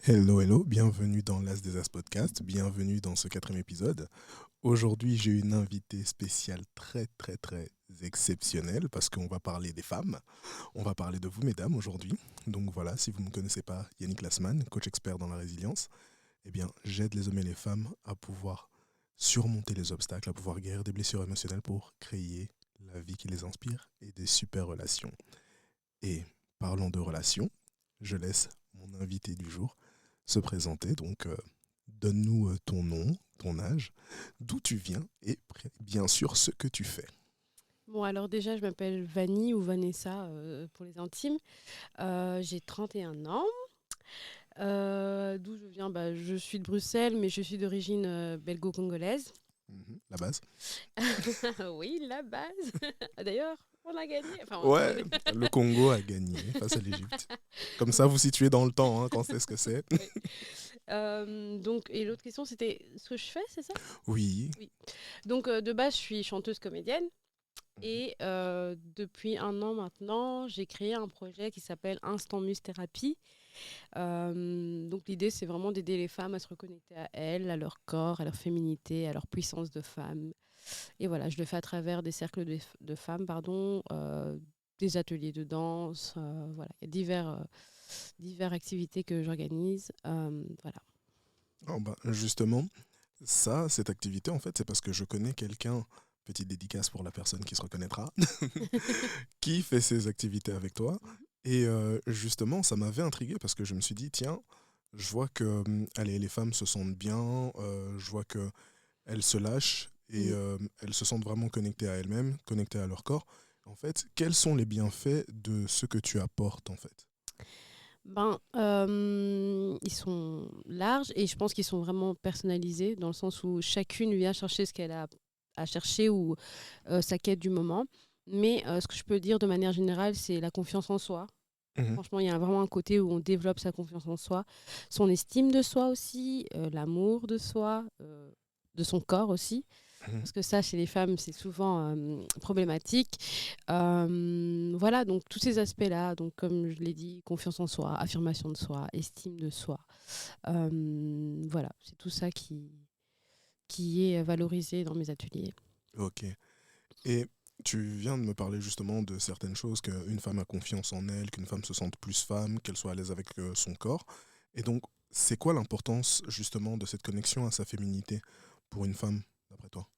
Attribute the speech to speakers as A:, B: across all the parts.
A: Hello, hello, bienvenue dans l'As des As Podcast, bienvenue dans ce quatrième épisode. Aujourd'hui, j'ai une invitée spéciale très, très, très exceptionnelle parce qu'on va parler des femmes. On va parler de vous, mesdames, aujourd'hui. Donc voilà, si vous ne me connaissez pas, Yannick Lassman, coach expert dans la résilience, eh bien, j'aide les hommes et les femmes à pouvoir surmonter les obstacles, à pouvoir guérir des blessures émotionnelles pour créer la vie qui les inspire et des super relations. Et parlons de relations, je laisse mon invité du jour se présenter. Donc, donne-nous ton nom, ton âge, d'où tu viens et bien sûr ce que tu fais.
B: Bon, alors déjà, je m'appelle Vanny ou Vanessa pour les intimes. J'ai 31 ans. D'où je viens je suis de Bruxelles, mais je suis d'origine belgo-congolaise.
A: La base.
B: Oui, la base. D'ailleurs, on a gagné.
A: Ouais, le Congo a gagné face à l'Égypte. Comme ça, vous situez dans le temps, hein, quand c'est ce que c'est.
B: Oui. Et l'autre question, c'était ce que je fais, c'est ça?
A: Oui.
B: Oui. Donc, de base, je suis chanteuse comédienne. Et depuis 1 an maintenant, j'ai créé un projet qui s'appelle Instant Muse Thérapie. Donc l'idée, c'est vraiment d'aider les femmes à se reconnecter à elles, à leur corps, à leur féminité, à leur puissance de femme. Et voilà, je le fais à travers des cercles de femmes, des ateliers de danse. Voilà, il y a diverses activités que j'organise. Voilà.
A: Oh, bah, justement, cette activité, en fait, c'est parce que je connais quelqu'un, petite dédicace pour la personne qui se reconnaîtra, qui fait ces activités avec toi. Et justement, ça m'avait intrigué parce que je me suis dit, tiens, je vois que allez, les femmes se sentent bien, je vois qu'elles se lâchent et
B: Mm.
A: elles se sentent vraiment connectées à elles-mêmes, connectées à leur corps. En fait, quels sont les bienfaits de ce que tu apportes, en fait?
B: Ils sont larges et je pense qu'ils sont vraiment personnalisés dans le sens où chacune vient chercher ce qu'elle a à chercher ou sa quête du moment. Mais ce que je peux dire de manière générale, c'est la confiance en soi.
A: Mhm,
B: Franchement, il y a vraiment un côté où on développe sa confiance en soi, son estime de soi aussi, l'amour de soi, de son corps aussi.
A: mhm.
B: Parce que ça, chez les femmes, c'est souvent problématique. Voilà, donc tous ces aspects-là, donc comme je l'ai dit, confiance en soi, affirmation de soi, estime de soi. Voilà, c'est tout ça qui est valorisé dans mes ateliers.
A: Ok. Et tu viens de me parler justement de certaines choses, qu'une femme a confiance en elle, qu'une femme se sente plus femme, qu'elle soit à l'aise avec son corps. Et donc, c'est quoi l'importance justement de cette connexion à sa féminité pour une femme, d'après toi?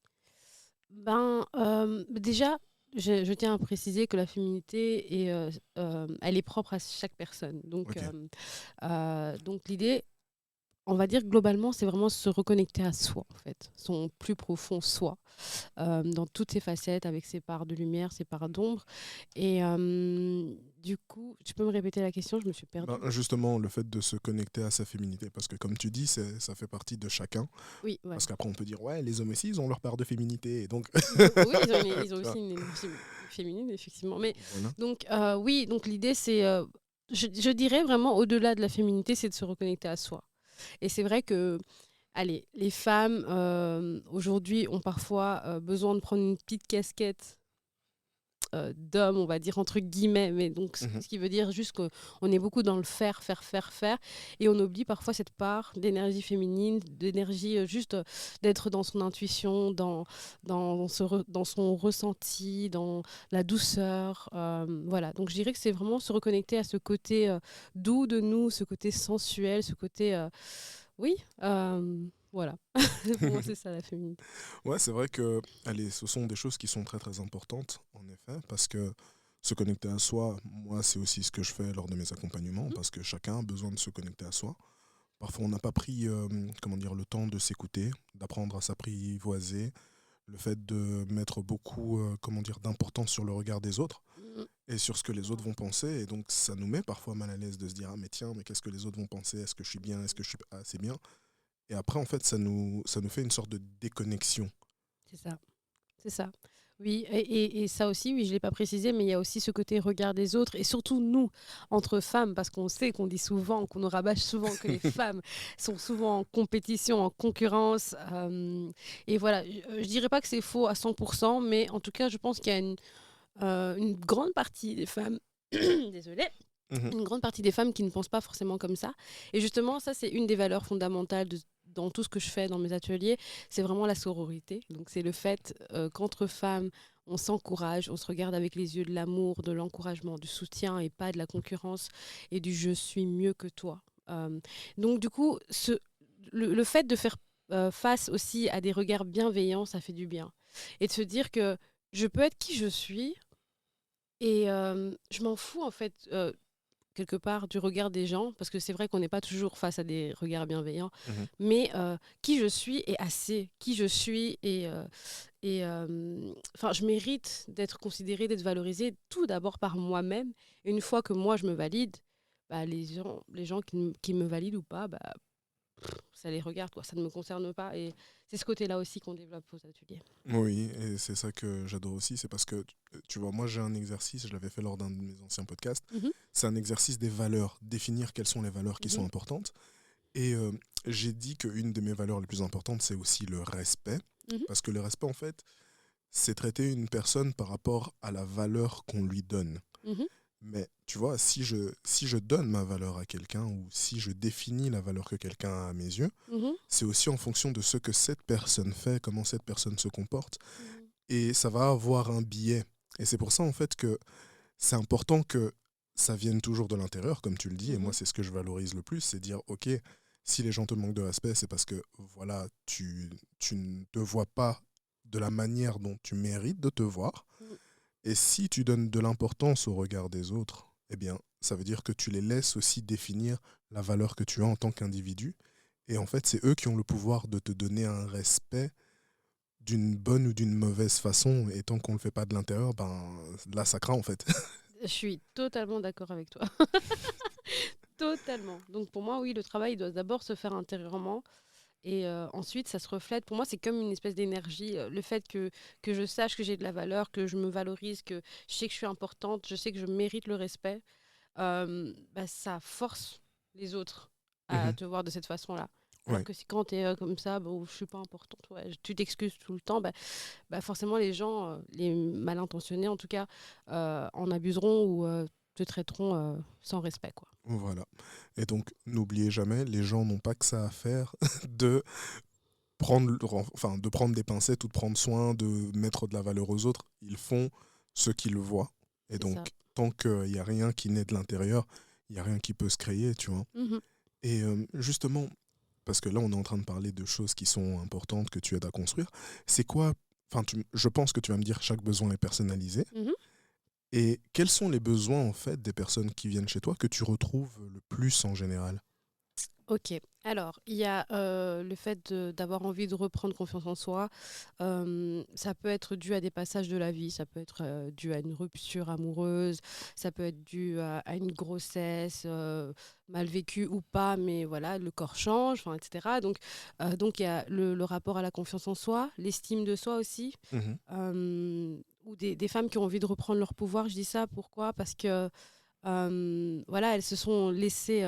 B: Déjà, je tiens à préciser que la féminité, elle est propre à chaque personne.
A: Ok.
B: Donc l'idée, on va dire globalement, c'est vraiment se reconnecter à soi, en fait, son plus profond soi, dans toutes ses facettes, avec ses parts de lumière, ses parts d'ombre. Et du coup, tu peux me répéter la question? Je me suis
A: Ben,
B: perdue.
A: justement, le fait de se connecter à sa féminité, parce que comme tu dis, ça fait partie de chacun.
B: Oui, ouais.
A: Parce qu'après, on peut dire, ouais, les hommes aussi, ils ont leur part de féminité. Et donc,
B: Oui, ils ont
A: tu vois,
B: aussi une énergie féminine, effectivement. Mais
A: voilà.
B: oui, donc l'idée, c'est, je dirais vraiment, au-delà de la féminité, c'est de se reconnecter à soi. Et c'est vrai que, allez, les femmes, aujourd'hui, ont parfois besoin de prendre une petite casquette d'homme, on va dire entre guillemets, mais donc
A: Mhm.
B: ce qui veut dire juste qu'on est beaucoup dans le faire, faire, faire, faire, et on oublie parfois cette part d'énergie féminine, d'énergie juste d'être dans son intuition, dans son ressenti, dans la douceur. Voilà, donc je dirais que c'est vraiment se reconnecter à ce côté doux de nous, ce côté sensuel, ce côté... oui, voilà. Pour moi, c'est ça la féminité.
A: Ouais, c'est vrai que allez, ce sont des choses qui sont très très importantes, en effet, parce que se connecter à soi, moi, c'est aussi ce que je fais lors de mes accompagnements,
B: Mhm.
A: parce que chacun a besoin de se connecter à soi. Parfois, on n'a pas pris comment dire, le temps de s'écouter, d'apprendre à s'apprivoiser, le fait de mettre beaucoup comment dire, d'importance sur le regard des autres
B: Mhm.
A: et sur ce que les autres vont penser. Et donc, ça nous met parfois mal à l'aise de se dire, ah mais tiens, mais qu'est-ce que les autres vont penser? Est-ce que je suis bien? Est-ce que je suis pas assez bien? Et après, en fait, ça nous fait une sorte de déconnexion.
B: C'est ça. C'est ça. Oui, et ça aussi, oui, je ne l'ai pas précisé, mais il y a aussi ce côté regard des autres, et surtout nous, entre femmes, parce qu'on sait qu'on dit souvent, qu'on nous rabâche souvent que les femmes sont souvent en compétition, en concurrence. Et voilà, je ne dirais pas que c'est faux à 100%, mais en tout cas, je pense qu'il y a une grande partie des femmes, désolée,
A: Mhm.
B: une grande partie des femmes qui ne pensent pas forcément comme ça. Et justement, ça, c'est une des valeurs fondamentales dans tout ce que je fais dans mes ateliers. C'est vraiment la sororité. Donc, c'est le fait qu'entre femmes, on s'encourage, on se regarde avec les yeux de l'amour, de l'encouragement, du soutien et pas de la concurrence et du je suis mieux que toi. Donc, du coup, le fait de faire face aussi à des regards bienveillants, ça fait du bien. Et de se dire que je peux être qui je suis et je m'en fous en fait quelque part du regard des gens, parce que c'est vrai qu'on n'est pas toujours face à des regards bienveillants,
A: Mhm.
B: mais qui je suis est assez. Qui je suis enfin, je mérite d'être considérée, d'être valorisée tout d'abord par moi-même. Et une fois que moi je me valide, bah, les gens qui me valident ou pas, bah, ça les regarde, quoi. Ça ne me concerne pas. Et c'est ce côté-là aussi qu'on développe aux ateliers.
A: Oui, et c'est ça que j'adore aussi, c'est parce que, tu vois, moi j'ai un exercice, je l'avais fait lors d'un de mes anciens podcasts,
B: Mhm,
A: c'est un exercice des valeurs, définir quelles sont les valeurs qui sont
B: mhm,
A: importantes. Et j'ai dit qu'une de mes valeurs les plus importantes, c'est aussi le respect,
B: mhm,
A: parce que le respect, en fait, c'est traiter une personne par rapport à la valeur qu'on lui donne.
B: mhm,
A: Mais tu vois, si je donne ma valeur à quelqu'un ou si je définis la valeur que quelqu'un a à mes yeux,
B: mhm,
A: c'est aussi en fonction de ce que cette personne fait, comment cette personne se comporte.
B: mhm,
A: Et ça va avoir un biais. Et c'est pour ça, en fait, que c'est important que ça vienne toujours de l'intérieur, comme tu le dis. Et moi,
B: mhm,
A: c'est ce que je valorise le plus, c'est dire, OK, si les gens te manquent de respect, c'est parce que, voilà, tu ne te vois pas de la manière dont tu mérites de te voir.
B: mhm.
A: Et si tu donnes de l'importance au regard des autres, eh bien, ça veut dire que tu les laisses aussi définir la valeur que tu as en tant qu'individu. Et en fait, c'est eux qui ont le pouvoir de te donner un respect d'une bonne ou d'une mauvaise façon. Et tant qu'on ne le fait pas de l'intérieur, ben là, ça craint en fait.
B: Je suis totalement d'accord avec toi. Totalement. Donc pour moi, oui, le travail doit d'abord se faire intérieurement et ensuite ça se reflète. Pour moi, c'est comme une espèce d'énergie. Le fait que je sache que j'ai de la valeur, que je me valorise, que je sais que je suis importante, je sais que je mérite le respect, bah, ça force les autres à
A: Mhm.
B: te voir de cette façon-là. Alors
A: Ouais.
B: que si quand tu es comme ça, bon, je suis pas importante, ouais, tu t'excuses tout le temps, bah forcément les gens, les mal intentionnés en tout cas, en abuseront ou te traiteront sans respect, quoi.
A: Voilà. Et donc, n'oubliez jamais, les gens n'ont pas que ça à faire de de prendre des pincettes ou de prendre soin, de mettre de la valeur aux autres. Ils font ce qu'ils voient. Et
B: C'est
A: donc,
B: ça.
A: tant qu'il n'y a rien qui naît de l'intérieur, il n'y a rien qui peut se créer, tu vois.
B: Mhm.
A: Et justement, parce que là, on est en train de parler de choses qui sont importantes, que tu aides à construire, c'est quoi, je pense que tu vas me dire chaque besoin est personnalisé.
B: Mhm.
A: Et quels sont les besoins, en fait, des personnes qui viennent chez toi que tu retrouves le plus en général?
B: Ok. Alors, il y a le fait d'avoir envie de reprendre confiance en soi. Ça peut être dû à des passages de la vie, ça peut être dû à une rupture amoureuse, ça peut être dû à une grossesse mal vécue ou pas, mais voilà, le corps change, enfin, etc. Donc il y a le rapport à la confiance en soi, l'estime de soi aussi,
A: Mhm.
B: ou des femmes qui ont envie de reprendre leur pouvoir. Je dis ça pourquoi? Parce que voilà, elles se sont laissées,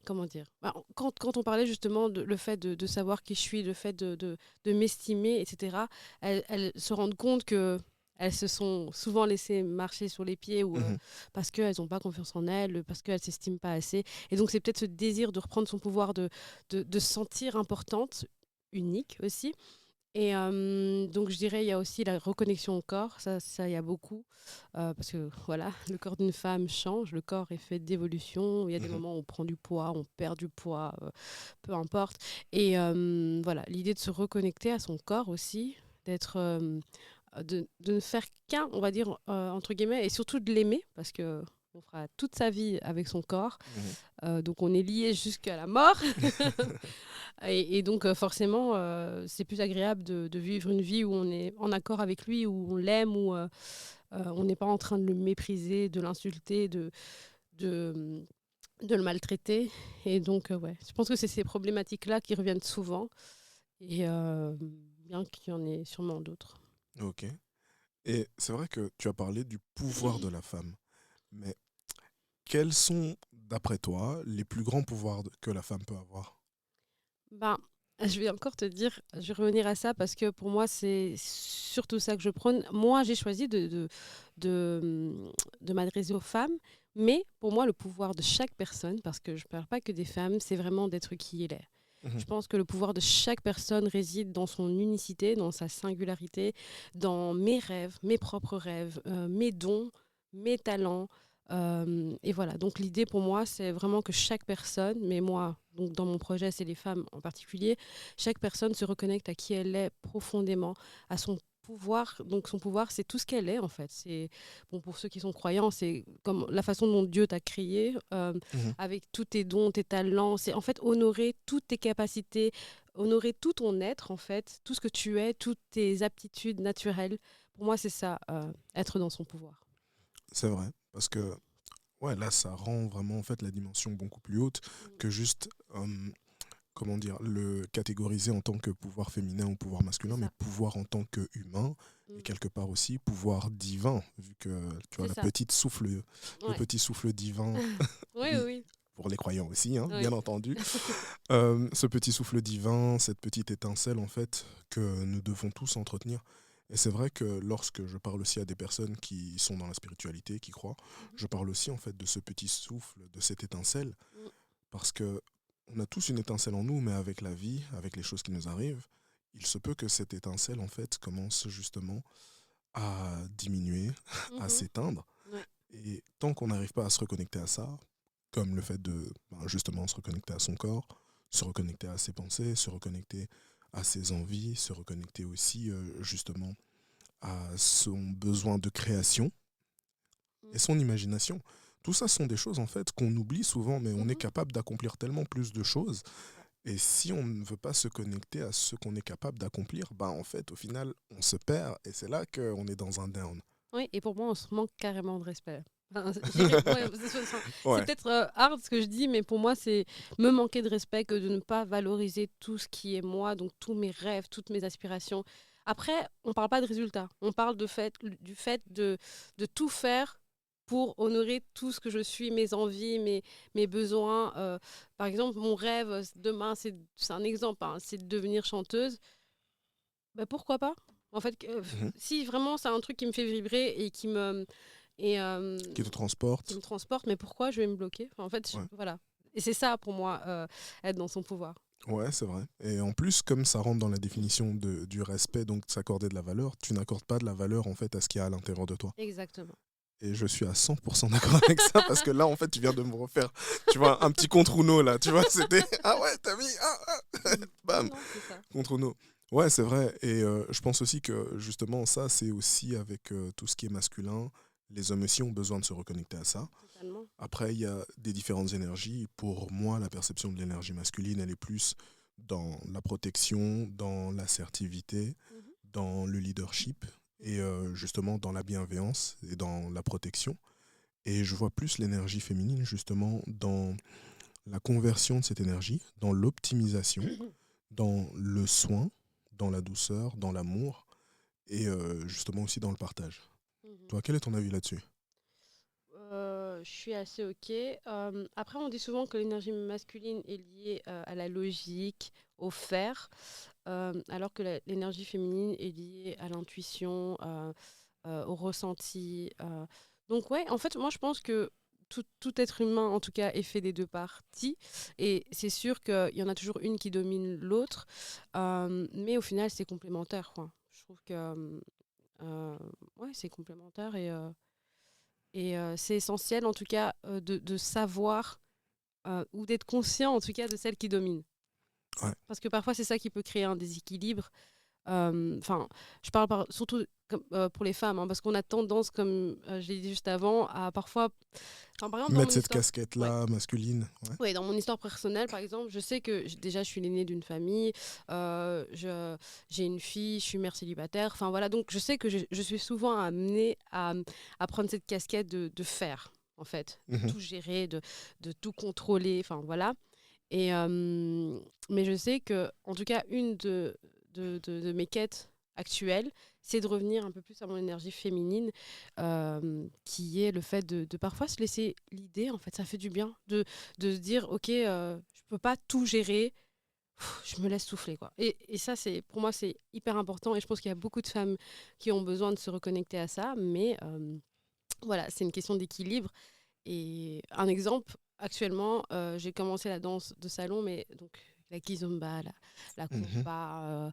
B: comment dire, bah, quand on parlait justement de le fait de savoir qui je suis, le fait de m'estimer, etc., elles se rendent compte que elles se sont souvent laissées marcher sur les pieds ou
A: Mhm.
B: parce qu'elles n'ont pas confiance en elles, parce qu'elles ne s'estiment pas assez. Et donc c'est peut-être ce désir de reprendre son pouvoir, de se sentir importante, unique aussi. Et donc je dirais il y a aussi la reconnexion au corps, ça il y a beaucoup, parce que voilà, le corps d'une femme change, le corps est fait d'évolution, il y a des
A: Mhm.
B: moments où on prend du poids, on perd du poids, peu importe. Et voilà, l'idée de se reconnecter à son corps aussi, d'être, de ne faire qu'un, on va dire, entre guillemets, et surtout de l'aimer, parce que on fera toute sa vie avec son corps,
A: Mhm.
B: donc on est lié jusqu'à la mort. Et donc, forcément, c'est plus agréable de vivre une vie où on est en accord avec lui, où on l'aime, où on n'est pas en train de le mépriser, de l'insulter, de, de le maltraiter. Et donc, ouais, je pense que c'est ces problématiques-là qui reviennent souvent, et bien qu'il y en ait sûrement d'autres.
A: Ok. Et c'est vrai que tu as parlé du pouvoir de la femme. Mais quels sont, d'après toi, les plus grands pouvoirs que la femme peut avoir?
B: Ben, je vais encore te dire, je vais revenir à ça parce que pour moi, c'est surtout ça que je prône. Moi, j'ai choisi de, de m'adresser aux femmes Mais pour moi, le pouvoir de chaque personne, parce que je ne parle pas que des femmes, c'est vraiment d'être qui elle est. Je pense que le pouvoir de chaque personne réside dans son unicité, dans sa singularité, dans mes rêves, mes propres rêves, mes dons, mes talents. Et voilà, donc l'idée pour moi, c'est vraiment que chaque personne, mais moi, donc dans mon projet, c'est les femmes en particulier, chaque personne se reconnecte à qui elle est profondément, à son pouvoir. Donc son pouvoir, c'est tout ce qu'elle est en fait. C'est bon pour ceux qui sont croyants, c'est comme la façon dont Dieu t'a créé,
A: Mhm.
B: avec tous tes dons, tes talents. C'est en fait honorer toutes tes capacités, honorer tout ton être en fait, tout ce que tu es, toutes tes aptitudes naturelles. Pour moi, c'est ça, être dans son pouvoir.
A: C'est vrai, parce que ouais, là, ça rend vraiment en fait la dimension beaucoup plus haute que juste, comment dire, le catégoriser en tant que pouvoir féminin ou pouvoir
B: C'est
A: masculin, mais
B: ça.
A: pouvoir en tant qu'humain et
B: Mm.
A: quelque part aussi pouvoir divin, vu que tu vois
B: C'est ça.
A: le
B: Ouais.
A: petit souffle divin,
B: Oui,
A: oui,
B: oui,
A: pour les croyants aussi, hein, bien
B: oui.
A: entendu. Ce petit souffle divin, cette petite étincelle en fait que nous devons tous entretenir. Et c'est vrai que lorsque je parle aussi à des personnes qui sont dans la spiritualité, qui croient,
B: Mhm.
A: je parle aussi en fait de ce petit souffle, de cette étincelle,
B: Mm.
A: parce que on a tous une étincelle en nous, mais avec la vie, avec les choses qui nous arrivent, il se peut que cette étincelle en fait commence justement à diminuer, à
B: Mhm.
A: s'éteindre.
B: Ouais.
A: Et tant qu'on n'arrive pas à se reconnecter à ça, comme le fait de justement se reconnecter à son corps, se reconnecter à ses pensées, se reconnecter à ses envies, se reconnecter aussi justement à son besoin de création
B: Mm.
A: et son imagination. Tout ça sont des choses en fait qu'on oublie souvent, mais on est
B: Mhm.
A: capable d'accomplir tellement plus de choses.
B: C'est ça.
A: Et si on ne veut pas se connecter à ce qu'on est capable d'accomplir, bah en fait au final on se perd et c'est là qu'on est dans un down.
B: Oui, et pour moi, on se manque carrément de respect. Enfin, je dirais, ouais, c'est
A: Ouais.
B: peut-être hard ce que je dis, mais pour moi, c'est me manquer de respect que de ne pas valoriser tout ce qui est moi, donc tous mes rêves, toutes mes aspirations. Après, on ne parle pas de résultats. On parle du fait de tout faire pour honorer tout ce que je suis, mes envies, mes besoins. Par exemple, mon rêve demain, c'est un exemple, hein, c'est de devenir chanteuse. Bah, pourquoi pas? En fait,
A: Mhm.
B: si vraiment c'est un truc qui me fait vibrer et et,
A: Qui te
B: qui
A: transporte.
B: me transporte, mais pourquoi je vais me bloquer? Enfin, en fait,
A: Ouais.
B: voilà. Et c'est ça pour moi, être dans son pouvoir.
A: Ouais, c'est vrai. Et en plus, comme ça rentre dans la définition du respect, donc s'accorder de la valeur, tu n'accordes pas de la valeur en fait à ce qu'il y a à l'intérieur de toi.
B: Exactement.
A: Et je suis à 100% d'accord avec ça parce que là, en fait, tu viens de me refaire, tu vois, un petit contre Uno là, tu vois, c'était ah ouais, t'as mis
B: Non,
A: bam,
B: non, c'est ça.
A: contre Uno. Ouais, c'est vrai. Et je pense aussi que justement, ça, c'est aussi avec tout ce qui est masculin. Les hommes aussi ont besoin de se reconnecter à ça.
B: Totalement.
A: Après, il y a des différentes énergies. Pour moi, la perception de l'énergie masculine, elle est plus dans la protection, dans l'assertivité,
B: Mhm,
A: dans le leadership et
B: mhm,
A: justement dans la bienveillance et dans la protection. Et je vois plus l'énergie féminine justement dans la conversion de cette énergie, dans l'optimisation, dans le soin, dans la douceur, dans l'amour et justement aussi dans le partage.
B: mhm.
A: Toi, quel est ton avis là-dessus?
B: Je suis assez OK. Après, on dit souvent que l'énergie masculine est liée à la logique, au faire, alors que l'énergie féminine est liée à l'intuition, au ressenti. Donc, ouais, en fait, moi, je pense que tout être humain, en tout cas, est fait des deux parties. Et c'est sûr qu'il y en a toujours une qui domine l'autre. Mais au final, c'est complémentaire, quoi. Je trouve que euh, ouais, c'est complémentaire et c'est essentiel, en tout cas, de savoir ou d'être conscient, en tout cas, de celle qui domine.
A: Ouais.
B: Parce que parfois, c'est ça qui peut créer un déséquilibre. Enfin, je parle surtout pour les femmes, hein, parce qu'on a tendance, comme je l'ai dit juste avant, à parfois... Enfin, par exemple, dans
A: Mettre
B: mon
A: cette
B: histoire... Ouais.
A: casquette-là masculine. Ouais.
B: Ouais, dans mon histoire personnelle, par exemple, je sais que déjà, je suis l'aînée d'une famille, j'ai une fille, je suis mère célibataire. Enfin, voilà, donc je sais que je suis souvent amenée à prendre cette casquette de faire, en fait, de
A: Mhm.
B: tout gérer, de tout contrôler. Enfin, voilà. Et, mais je sais que, en tout cas, une de mes quêtes actuelles, c'est de revenir un peu plus à mon énergie féminine, qui est le fait de parfois se laisser l'idée, en fait, ça fait du bien, de se dire, ok, je peux pas tout gérer, je me laisse souffler, quoi. Et ça, pour moi, c'est hyper important, et je pense qu'il y a beaucoup de femmes qui ont besoin de se reconnecter à ça, mais voilà, c'est une question d'équilibre. Et un exemple, actuellement, j'ai commencé la danse de salon, mais donc la kizomba, la
A: Mhm.
B: compa,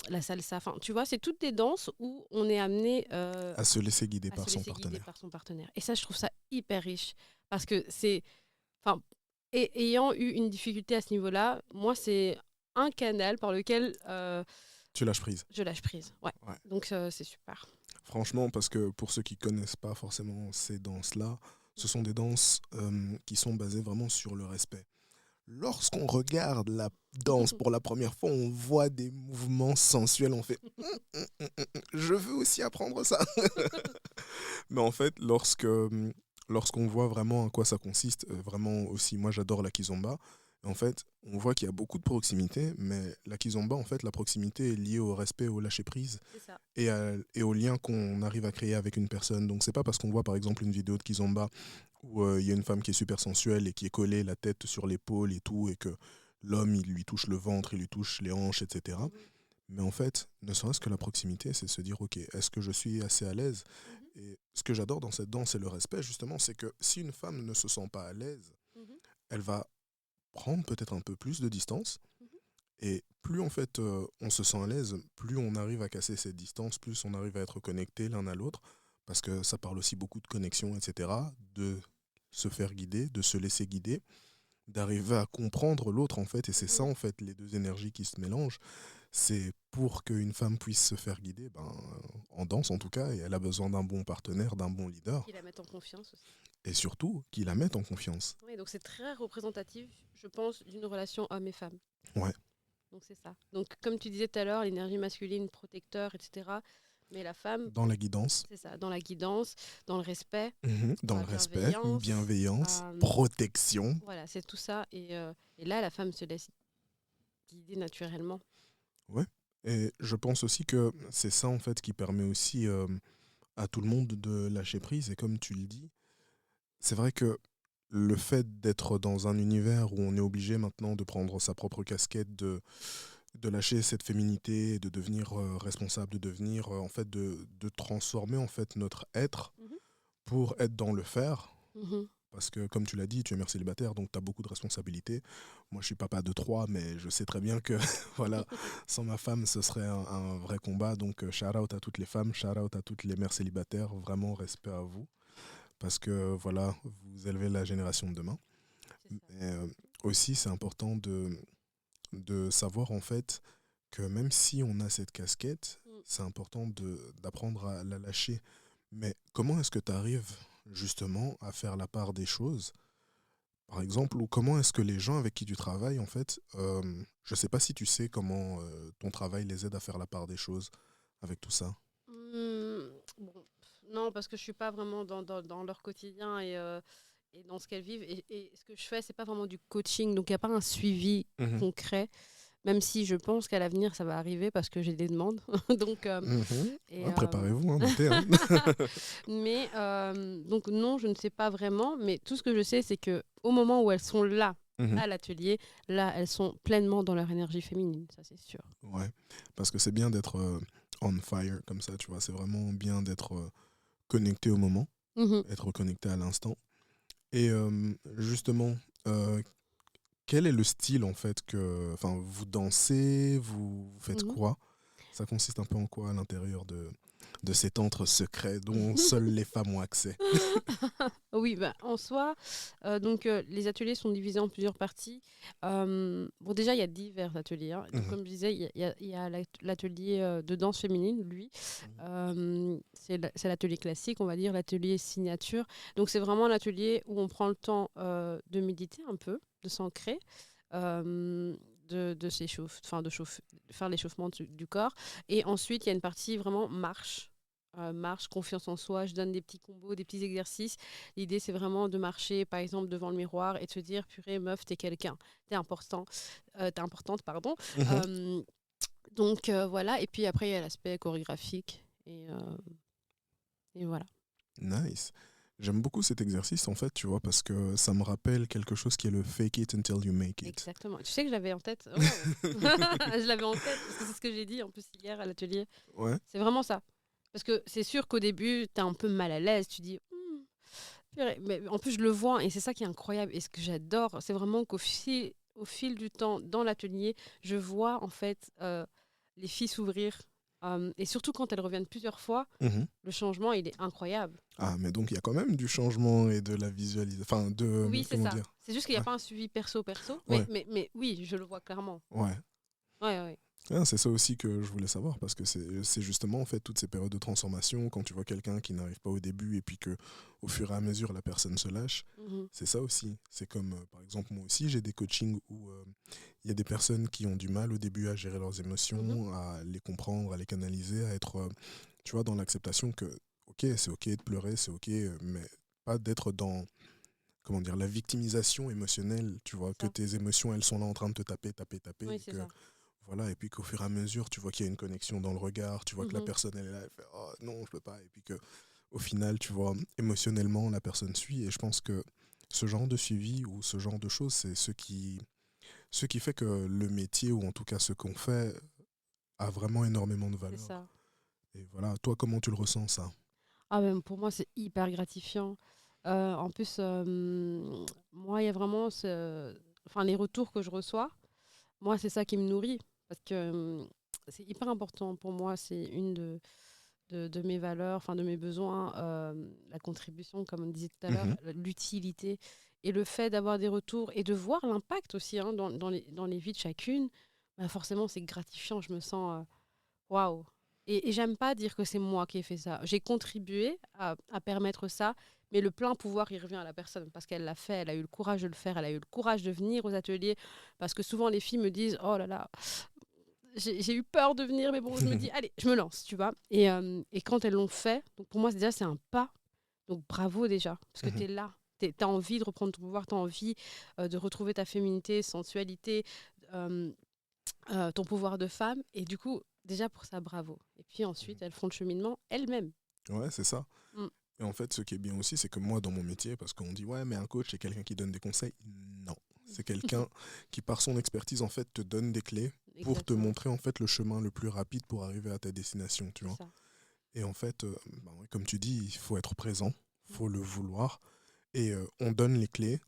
B: la salsa. Enfin, tu vois, c'est toutes des danses où on est amené
A: À se laisser guider
B: à
A: par
B: se
A: son
B: laisser guider
A: partenaire.
B: par son partenaire. Et ça, je trouve ça hyper riche. Parce que c'est. Enfin, ayant eu une difficulté à ce niveau-là, moi, c'est un canal par lequel
A: Tu lâches prise.
B: je lâche prise. Ouais.
A: Ouais.
B: Donc, c'est super.
A: Franchement, parce que pour ceux qui connaissent pas forcément ces danses-là, ce sont des danses qui sont basées vraiment sur le respect. Lorsqu'on regarde la danse pour la première fois, on voit des mouvements sensuels, on fait je veux aussi apprendre ça. Mais en fait, lorsqu'on voit vraiment à quoi ça consiste, vraiment aussi, moi j'adore la kizomba. En fait, on voit qu'il y a beaucoup de proximité, mais la kizomba, en fait, la proximité est liée au respect, au lâcher prise
B: C'est ça.
A: et au lien qu'on arrive à créer avec une personne. Donc c'est pas parce qu'on voit par exemple une vidéo de kizomba où il y a une femme qui est super sensuelle et qui est collée la tête sur l'épaule et tout, et que l'homme il lui touche le ventre, il lui touche les hanches, etc.
B: Mhm.
A: Mais en fait, ne serait-ce que la proximité, c'est se dire, ok, est-ce que je suis assez à l'aise?
B: Mhm.
A: Et ce que j'adore dans cette danse et le respect, justement, c'est que si une femme ne se sent pas à l'aise,
B: Mhm.
A: elle va prendre peut-être un peu plus de distance.
B: Mhm.
A: Et plus en fait on se sent à l'aise, plus on arrive à casser cette distance, plus on arrive à être connecté l'un à l'autre, parce que ça parle aussi beaucoup de connexion, etc., de se faire guider, de se laisser guider, d'arriver à comprendre l'autre en fait, et c'est ça
B: Mhm.
A: en fait les deux énergies qui se mélangent. C'est pour qu'une femme puisse se faire guider, en danse en tout cas, et elle a besoin d'un bon partenaire, d'un bon leader,
B: Qui la mettent en confiance aussi.
A: et surtout qui la mette en confiance.
B: Oui, donc c'est très représentatif, je pense, d'une relation homme et femme.
A: Ouais,
B: Donc c'est ça. Donc comme tu disais tout à l'heure, l'énergie masculine, protecteur, etc. Mais la femme,
A: dans la guidance,
B: c'est ça, dans la guidance, dans le respect, dans
A: dans le
B: la
A: respect,
B: bienveillance.
A: bienveillance, protection.
B: Voilà, c'est tout ça. Et là, la femme se laisse guider naturellement.
A: Ouais. Et je pense aussi que c'est ça en fait qui permet aussi à tout le monde de lâcher prise. Et comme tu le dis, c'est vrai que le fait d'être dans un univers où on est obligé maintenant de prendre sa propre casquette, de lâcher cette féminité, de devenir responsable, de devenir en fait de transformer en fait notre être
B: Mhm.
A: pour être dans le faire.
B: Mhm.
A: Parce que, comme tu l'as dit, tu es mère célibataire, donc tu as beaucoup de responsabilités. Moi, je suis papa de trois, mais je sais très bien que, voilà, sans ma femme, ce serait un vrai combat. Donc, shout out à toutes les femmes, shout out à toutes les mères célibataires. Vraiment, respect à vous. Parce que, voilà, vous élevez la génération de demain.
B: C'est ça.
A: Mais aussi, c'est important de savoir, en fait, que même si on a cette casquette,
B: Mm.
A: c'est important d'apprendre à la lâcher. Mais comment est-ce que tu arrives justement à faire la part des choses, par exemple, ou comment est-ce que les gens avec qui tu travailles, en fait, je ne sais pas si tu sais comment ton travail les aide à faire la part des choses avec tout ça.
B: Bon, non, parce que je suis pas vraiment dans leur quotidien et dans ce qu'elles vivent. Et ce que je fais, c'est pas vraiment du coaching. Donc, il n'y a pas un suivi
A: Mhm.
B: concret. Même si je pense qu'à l'avenir, ça va arriver parce que j'ai des demandes. donc,
A: Mhm.
B: et,
A: Ouais, préparez-vous, hein, notez. Hein.
B: mais donc non, je ne sais pas vraiment. Mais tout ce que je sais, c'est que au moment où elles sont là,
A: Mhm.
B: à l'atelier, là, elles sont pleinement dans leur énergie féminine. Ça, c'est sûr.
A: Ouais, parce que c'est bien d'être on fire comme ça, tu vois. C'est vraiment bien d'être connecté au moment,
B: Mhm.
A: être connecté à l'instant. Et justement, euh, quel est le style en fait que, enfin, vous dansez, vous faites
B: Mhm.
A: quoi? Ça consiste un peu en quoi à l'intérieur de cet antre secret dont seules les femmes ont accès?
B: Oui, bah, en soi, les ateliers sont divisés en plusieurs parties. Bon, déjà, il y a divers ateliers, hein. Donc,
A: Mhm.
B: comme je disais, il y a l'atelier de danse féminine, lui. C'est l'atelier classique, on va dire, l'atelier signature. Donc, c'est vraiment un atelier où on prend le temps de méditer un peu, de s'ancrer, de s'échauffer, enfin, faire l'échauffement du corps. Et ensuite, il y a une partie vraiment marche. Marche, confiance en soi, je donne des petits combos, des petits exercices. L'idée, c'est vraiment de marcher, par exemple, devant le miroir et de se dire, purée, meuf, t'es quelqu'un, t'es important, t'es importante, pardon.
A: Mhm.
B: Euh, voilà, et puis après, il y a l'aspect chorégraphique. Et voilà.
A: Nice. J'aime beaucoup cet exercice en fait, tu vois, parce que ça me rappelle quelque chose qui est le fake it until you make it.
B: Exactement. Tu sais que je l'avais en tête. Waouh. Je l'avais en tête parce que c'est ce que j'ai dit en plus hier à l'atelier.
A: Ouais.
B: C'est vraiment ça. Parce que c'est sûr qu'au début, t'es un peu mal à l'aise. Tu dis, Purée, mais en plus, je le vois et c'est ça qui est incroyable. Et ce que j'adore, c'est vraiment au fil du temps, dans l'atelier, je vois en fait les filles s'ouvrir. Et surtout quand elles reviennent plusieurs fois,
A: Mhm.
B: le changement, il est incroyable.
A: Ah, mais donc il y a quand même du changement et de la visualisation. Enfin,
B: Oui, c'est
A: comment
B: ça.
A: dire?
B: C'est juste qu'il n'y a
A: Ouais,
B: pas un suivi perso-perso.
A: ouais,
B: Mais oui, je le vois clairement.
A: ouais.
B: Ouais, ouais.
A: Ah, c'est ça aussi que je voulais savoir, parce que c'est justement en fait toutes ces périodes de transformation, quand tu vois quelqu'un qui n'arrive pas au début et puis que au fur et à mesure la personne se lâche,
B: Mhm,
A: c'est ça aussi. C'est comme par exemple moi aussi j'ai des coachings où il y a des personnes qui ont du mal au début à gérer leurs
B: mhm.
A: émotions, à les comprendre, à les canaliser, à être tu vois dans l'acceptation que ok c'est ok de pleurer, c'est ok, mais pas d'être dans comment dire la victimisation émotionnelle, tu vois
B: C'est
A: que
B: ça.
A: tes émotions elles sont là en train de te taper taper taper
B: Oui,
A: et
B: c'est
A: que
B: ça.
A: voilà, et puis qu'au fur et à mesure, tu vois qu'il y a une connexion dans le regard, tu vois que la
B: Mhm,
A: personne elle est là, elle fait oh non, je peux pas, et puis que au final, tu vois, émotionnellement, la personne suit, et je pense que ce genre de suivi ou ce genre de choses, c'est ce qui fait que le métier, ou en tout cas ce qu'on fait, a vraiment énormément de
B: c'est
A: valeur.
B: ça.
A: Et voilà, toi, comment tu le ressens ça?
B: Ah, ben, pour moi, c'est hyper gratifiant. En plus, moi, il y a vraiment enfin, les retours que je reçois. Moi, c'est ça qui me nourrit parce que c'est hyper important pour moi. C'est une de mes valeurs, enfin de mes besoins, la contribution, comme on disait tout à l'heure,
A: Mhm.
B: l'utilité et le fait d'avoir des retours et de voir l'impact aussi hein, dans les vies de chacune. Bah forcément, c'est gratifiant. Je me sens waouh. Et j'aime pas dire que c'est moi qui ai fait ça. J'ai contribué à permettre ça, mais le plein pouvoir, il revient à la personne parce qu'elle l'a fait, elle a eu le courage de le faire, elle a eu le courage de venir aux ateliers. Parce que souvent, les filles me disent oh là là, j'ai eu peur de venir, mais bon, je me dis allez, je me lance, tu vois. Et quand elles l'ont fait, donc pour moi, déjà, c'est un pas. Donc bravo déjà, parce que tu
A: Mhm.
B: es là. Tu as envie de reprendre ton pouvoir, tu as envie de retrouver ta féminité, sensualité, euh, ton pouvoir de femme. Et du coup, déjà pour ça, bravo. Et puis ensuite, elles font le cheminement elles-mêmes.
A: Ouais, c'est ça.
B: Mm.
A: Et en fait, ce qui est bien aussi, c'est que moi, dans mon métier, parce qu'on dit, ouais, mais un coach, c'est quelqu'un qui donne des conseils. Non. C'est quelqu'un qui, par son expertise, en fait, te donne des clés pour te
B: Exactement,
A: montrer, en fait, le chemin le plus rapide pour arriver à ta destination, tu
B: c'est
A: vois.
B: ça.
A: Et en fait, bah ouais, comme tu dis, il faut être présent, il
B: Mm.
A: faut le vouloir. Et on donne les clés.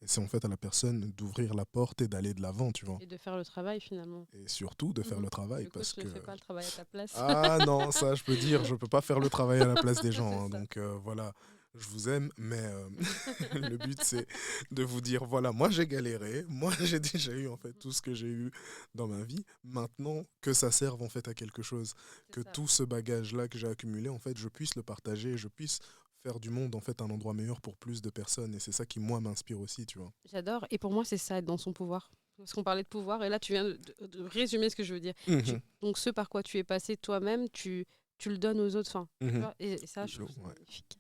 A: Et c'est en fait à la personne d'ouvrir la porte et d'aller de l'avant, tu vois.
B: Et de faire le travail finalement.
A: Et surtout de faire
B: Mhm.
A: le travail
B: Le
A: parce
B: coach ne
A: que
B: fait pas le travail à ta place.
A: ah non, ça je peux dire, je peux pas faire le travail à la place des
B: C'est
A: gens, hein,
B: ça.
A: donc voilà, je vous aime, mais le but c'est de vous dire, voilà, moi j'ai galéré, moi j'ai déjà eu en fait tout ce que j'ai eu dans ma vie, maintenant que ça serve en fait à quelque chose,
B: C'est
A: que
B: ça.
A: tout ce bagage-là que j'ai accumulé, en fait, je puisse le partager, je puisse faire du monde en fait un endroit meilleur pour plus de personnes, et c'est ça qui moi m'inspire aussi, tu vois.
B: J'adore. Et pour moi, c'est ça, être dans son pouvoir. Parce qu'on parlait de pouvoir, et là, tu viens de résumer ce que je veux dire.
A: Mhm,
B: Donc, ce par quoi tu es passé toi-même, tu le donnes aux autres. Enfin, tu
A: mhm.
B: vois, et ça, je trouve ça
A: Ouais.
B: magnifique.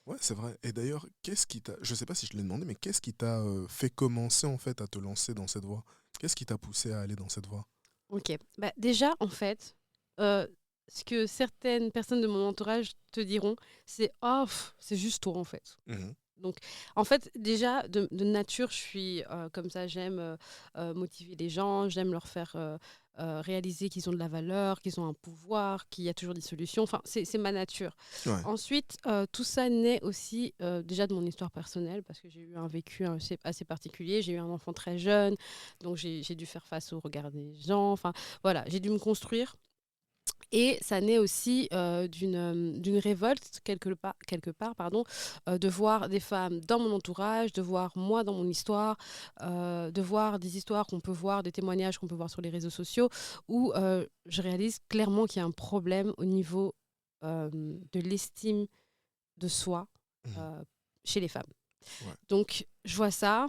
A: Ouais, c'est vrai. Et d'ailleurs, qu'est-ce qui t'a, je sais pas si je l'ai demandé, mais qu'est-ce qui t'a fait commencer en fait à te lancer dans cette voie? Qu'est-ce qui t'a poussé à aller dans cette voie?
B: Ok. Bah, déjà, en fait, euh, ce que certaines personnes de mon entourage te diront, c'est oh, c'est juste toi, en fait.
A: Mhm,
B: Donc, en fait, déjà, de nature, je suis comme ça, j'aime motiver les gens, j'aime leur faire réaliser qu'ils ont de la valeur, qu'ils ont un pouvoir, qu'il y a toujours des solutions. Enfin, c'est ma nature.
A: ouais.
B: Ensuite, tout ça naît aussi déjà de mon histoire personnelle, parce que j'ai eu un vécu assez particulier. J'ai eu un enfant très jeune, donc j'ai dû faire face au regard des gens. Enfin, voilà, j'ai dû me construire. Et ça naît aussi d'une révolte, quelque part pardon, de voir des femmes dans mon entourage, de voir moi dans mon histoire, de voir des histoires qu'on peut voir, des témoignages qu'on peut voir sur les réseaux sociaux, où je réalise clairement qu'il y a un problème au niveau de l'estime de soi
A: Mhm,
B: euh, chez les femmes.
A: ouais.
B: Donc je vois ça,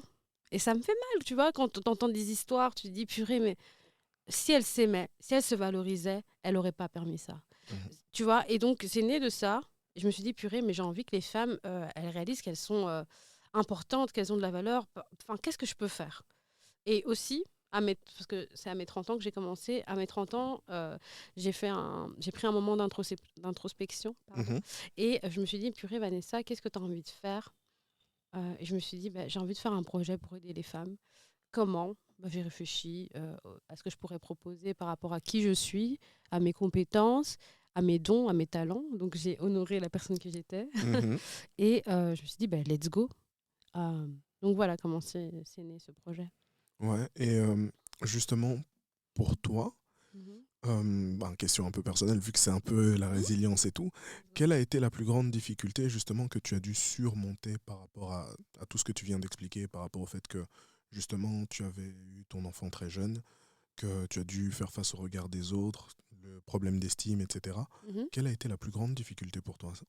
B: et ça me fait mal, tu vois, quand tu entends des histoires, tu te dis, purée, mais si elle s'aimait, si elle se valorisait, elle n'aurait pas permis ça.
A: Mhm,
B: Tu vois, et donc c'est né de ça. Et je me suis dit, purée, mais j'ai envie que les femmes, elles réalisent qu'elles sont importantes, qu'elles ont de la valeur. Enfin, qu'est-ce que je peux faire? Et aussi, parce que c'est à mes 30 ans que j'ai commencé, à mes 30 ans, j'ai pris un moment d'introspection, pardon,
A: mhm,
B: et je me suis dit, purée, Vanessa, qu'est-ce que tu as envie de faire? Et je me suis dit, bah, j'ai envie de faire un projet pour aider les femmes. Comment? Bah, j'ai réfléchi à ce que je pourrais proposer par rapport à qui je suis, à mes compétences, à mes dons, à mes talents. Donc, j'ai honoré la personne que j'étais.
A: Mhm.
B: Et je me suis dit, bah, let's go. Euh, donc, voilà comment c'est né ce projet.
A: Ouais, et justement, pour toi,
B: Mhm.
A: question un peu personnelle, vu que c'est un peu la
B: Mhm.
A: résilience et tout, quelle a été la plus grande difficulté justement que tu as dû surmonter par rapport à tout ce que tu viens d'expliquer, par rapport au fait que justement tu avais eu ton enfant très jeune, que tu as dû faire face au regard des autres, le problème d'estime, etc.
B: Mhm.
A: Quelle a été la plus grande difficulté pour toi ça?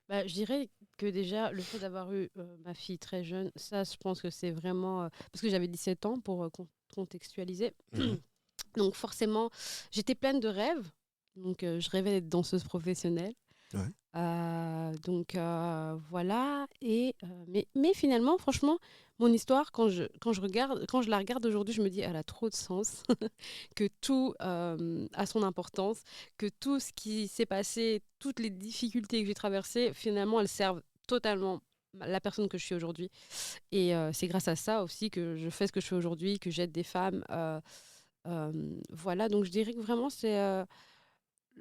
B: Bah, je dirais que déjà, le fait d'avoir eu ma fille très jeune, ça, je pense que c'est vraiment... parce que j'avais 17 ans pour contextualiser.
A: Mhm.
B: Donc forcément, j'étais pleine de rêves. Donc je rêvais d'être danseuse professionnelle.
A: Ouais.
B: Donc voilà. Et, mais finalement, franchement, mon histoire, quand je la regarde aujourd'hui, je me dis, elle a trop de sens, que tout a son importance, que tout ce qui s'est passé, toutes les difficultés que j'ai traversées, finalement, elles servent totalement la personne que je suis aujourd'hui. Et c'est grâce à ça aussi que je fais ce que je fais aujourd'hui, que j'aide des femmes. Voilà, donc je dirais que vraiment, c'est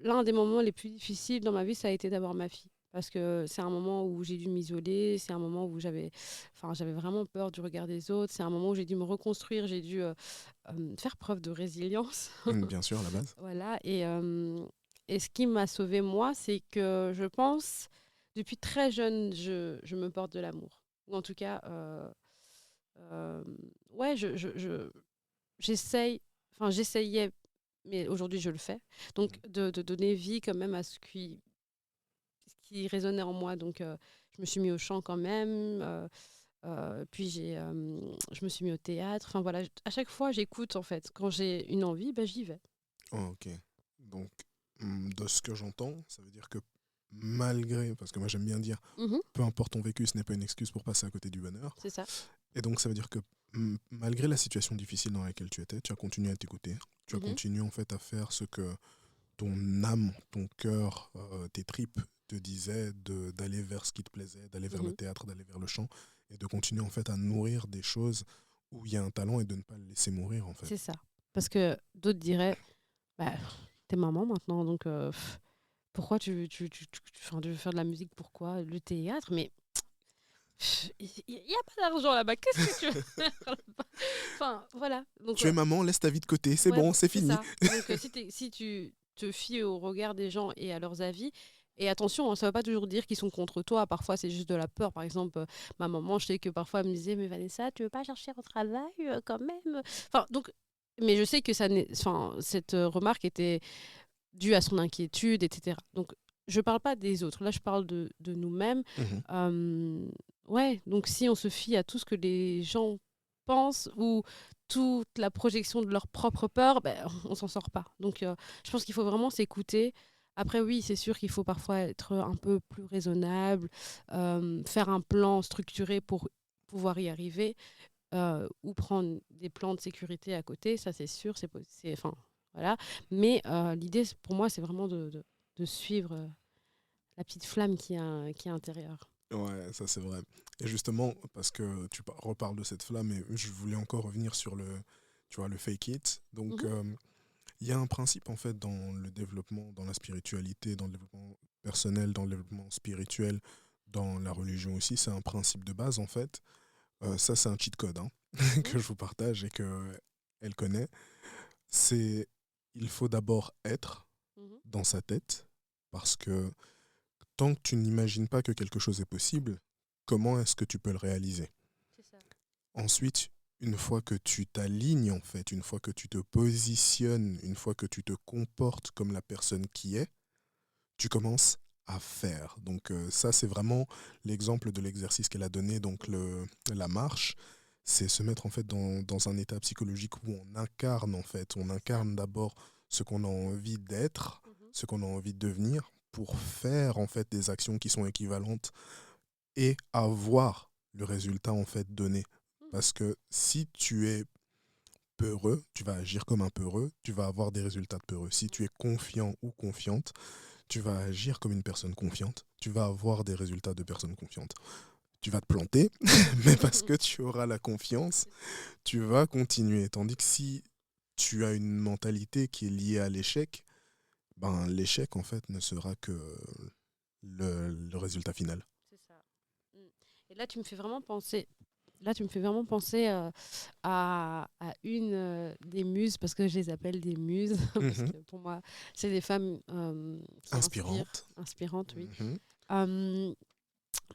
B: l'un des moments les plus difficiles dans ma vie, ça a été d'avoir ma fille. Parce que c'est un moment où j'ai dû m'isoler, c'est un moment où j'avais vraiment peur du regard des autres, c'est un moment où j'ai dû me reconstruire, j'ai dû faire preuve de résilience.
A: Bien sûr, à la base.
B: Voilà, et ce qui m'a sauvée, moi, c'est que je pense, depuis très jeune, je me porte de l'amour. Ou en tout cas, euh, ouais, j'essaye, j'essayais, mais aujourd'hui je le fais, donc de donner vie quand même à ce qui résonnait en moi. Donc je me suis mis au chant quand même, puis je me suis mis au théâtre. Enfin voilà, à chaque fois j'écoute en fait. Quand j'ai une envie, ben, j'y vais.
A: Oh, ok. Donc, de ce que j'entends, ça veut dire que malgré, parce que moi j'aime bien dire,
B: Mhm,
A: peu importe ton vécu, ce n'est pas une excuse pour passer à côté du bonheur.
B: c'est ça.
A: Et donc ça veut dire que malgré la situation difficile dans laquelle tu étais, tu as continué à t'écouter. Tu as
B: Mhm,
A: continué en fait à faire ce que ton âme, ton cœur, tes tripes te disaient d'aller vers ce qui te plaisait, d'aller vers le
B: mhm,
A: théâtre, d'aller vers le chant, et de continuer en fait à nourrir des choses où il y a un talent et de ne pas le laisser mourir en fait.
B: c'est ça. Parce que d'autres diraient, bah, t'es maman maintenant, donc pourquoi tu veux faire de la musique, pourquoi le théâtre? Mais il n'y a pas d'argent là-bas, qu'est-ce que tu veux faire là-bas? Enfin, voilà. Donc,
A: Tu es maman, laisse ta vie de côté, c'est
B: ouais,
A: bon, c'est
B: c'est
A: fini.
B: ça. Donc, si tu te fies au regard des gens et à leurs avis, et attention, hein, ça ne veut pas toujours dire qu'ils sont contre toi. Parfois, c'est juste de la peur. Par exemple, ma maman, je sais que parfois, elle me disait, mais Vanessa, tu veux pas chercher un travail quand même? Enfin, donc, mais je sais que cette remarque était due à son inquiétude, etc. Donc, je parle pas des autres. Là, je parle de nous-mêmes.
A: Mhm.
B: Euh, ouais, donc si on se fie à tout ce que les gens pensent ou toute la projection de leur propre peur, ben, on s'en sort pas. Donc, je pense qu'il faut vraiment s'écouter. Après, oui, c'est sûr qu'il faut parfois être un peu plus raisonnable, faire un plan structuré pour pouvoir y arriver, ou prendre des plans de sécurité à côté, ça c'est sûr, enfin, voilà. Mais l'idée, pour moi, c'est vraiment de suivre la petite flamme qui est intérieure.
A: Ouais, ça c'est vrai. Et justement, parce que tu reparles de cette flamme, et je voulais encore revenir sur tu vois, le fake it. Donc,
B: Mhm,
A: il y a un principe en fait dans le développement, dans la spiritualité, dans le développement personnel, dans le développement spirituel, dans la religion aussi. C'est un principe de base en fait. Ça, c'est un cheat code hein,
B: mhm,
A: que je vous partage et que elle connaît. C'est il faut d'abord être
B: mhm.
A: dans sa tête parce que tant que tu n'imagines pas que quelque chose est possible, comment est-ce que tu peux le réaliser?
B: C'est ça.
A: Ensuite, une fois que tu t'alignes, en fait, une fois que tu te positionnes, une fois que tu te comportes comme la personne qui est, tu commences à faire. Donc ça, c'est vraiment l'exemple de l'exercice qu'elle a donné, donc
B: Mhm,
A: la marche. C'est se mettre en fait dans un état psychologique où on incarne en fait, on
B: c'est ça.
A: incarne d'abord ce qu'on a envie d'être,
B: Mhm,
A: ce qu'on a envie de devenir, pour faire en fait des actions qui sont équivalentes et avoir le résultat en fait donné.
B: mhm.
A: Parce que si tu es peureux, tu vas agir comme un peureux, tu vas avoir des résultats de peureux. Si tu es confiant ou confiante, tu vas agir comme une personne confiante, tu vas avoir des résultats de personne confiante. Tu vas te planter, mais parce que tu auras la confiance,
B: C'est ça.
A: tu vas continuer. Tandis que si tu as une mentalité qui est liée à l'échec, ben, l'échec, en fait, ne sera que le résultat final.
B: C'est ça. Mm. Et là, tu me fais vraiment penser. Là, tu me fais vraiment penser à une des muses, parce que je les appelle des muses, parce
A: Mhm.
B: que pour moi, c'est des femmes qui inspirent,
A: Inspirante.
B: inspirantes, oui.
A: Mhm.
B: Euh,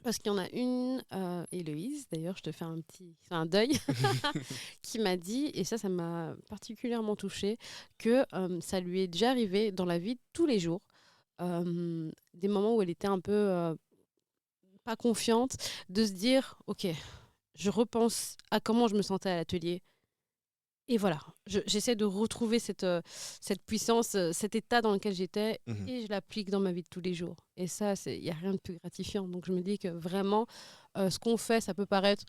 B: Parce qu'il y en a une, Héloïse, d'ailleurs, je te fais un petit un deuil, qui m'a dit, et ça m'a particulièrement touchée, que ça lui est déjà arrivé dans la vie de tous les jours, des moments où elle était un peu pas confiante, de se dire, ok, je repense à comment je me sentais à l'atelier. Et voilà, j'essaie de retrouver cette puissance, cet état dans lequel j'étais,
A: Mhm.
B: et je l'applique dans ma vie de tous les jours. Et ça, il n'y a rien de plus gratifiant. Donc je me dis que vraiment, ce qu'on fait, ça peut paraître,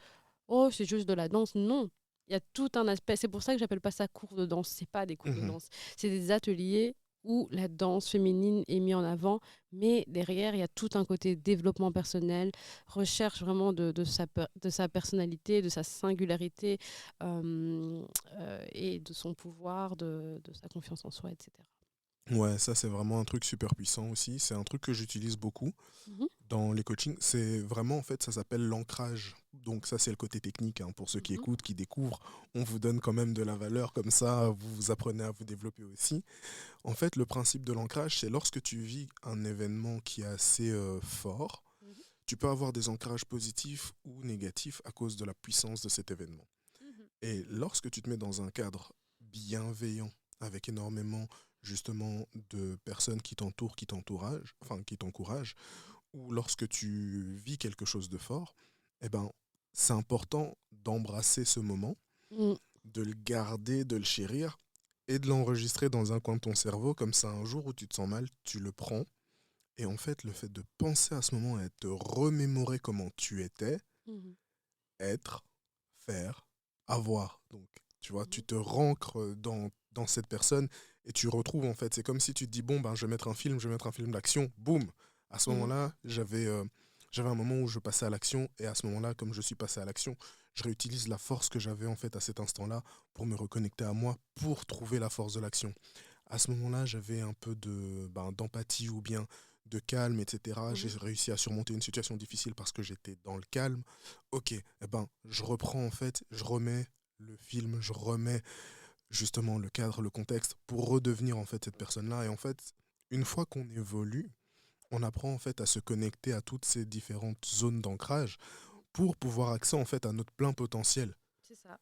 B: oh, c'est juste de la danse. Non, il y a tout un aspect. C'est pour ça que j'appelle pas ça cours de danse. C'est pas des cours de
A: Mhm.
B: danse. C'est des ateliers où la danse féminine est mise en avant, mais derrière, il y a tout un côté développement personnel, recherche vraiment de sa personnalité, de sa singularité, euh, et de son pouvoir, de sa confiance en soi, etc.
A: Ouais, ça c'est vraiment un truc super puissant aussi. C'est un truc que j'utilise beaucoup
B: Mhm,
A: dans les coachings. C'est vraiment, en fait, ça s'appelle l'ancrage. Donc ça c'est le côté technique, hein. Pour ceux qui
B: mhm,
A: écoutent, qui découvrent, on vous donne quand même de la valeur, comme ça vous apprenez à vous développer aussi. En fait, le principe de l'ancrage, c'est lorsque tu vis un événement qui est assez fort,
B: mhm,
A: tu peux avoir des ancrages positifs ou négatifs à cause de la puissance de cet événement.
B: mhm,
A: Et lorsque tu te mets dans un cadre bienveillant, avec énormément justement de personnes qui t'encouragent,
B: mhm,
A: ou lorsque tu vis quelque chose de fort, eh ben, c'est important d'embrasser ce moment,
B: mhm,
A: de le garder, de le chérir et de l'enregistrer dans un coin de ton cerveau, comme ça un jour où tu te sens mal, tu le prends. Et en fait, le fait de penser à ce moment et de te remémorer comment tu étais,
B: mhm,
A: être, faire, avoir. Donc, tu vois, tu
B: mhm,
A: te rancres dans cette personne et tu retrouves, en fait, c'est comme si tu te dis, bon, ben, je vais mettre un film d'action, boum. À ce
B: mhm,
A: moment-là, j'avais un moment où je passais à l'action et à ce moment-là, comme je suis passé à l'action, je réutilise la force que j'avais, en fait, à cet instant-là pour me reconnecter à moi, pour trouver la force de l'action. À ce moment-là, j'avais un peu d'empathie ou bien de calme, etc. J'ai
B: mhm.
A: réussi à surmonter une situation difficile parce que j'étais dans le calme. Ok, eh ben, je reprends en fait, je remets le film, je remets justement le cadre, le contexte pour redevenir en fait cette personne-là. Et en fait, une fois qu'on évolue, on apprend en fait à se connecter à toutes ces différentes zones d'ancrage pour pouvoir accéder en fait à notre plein potentiel.
B: C'est ça.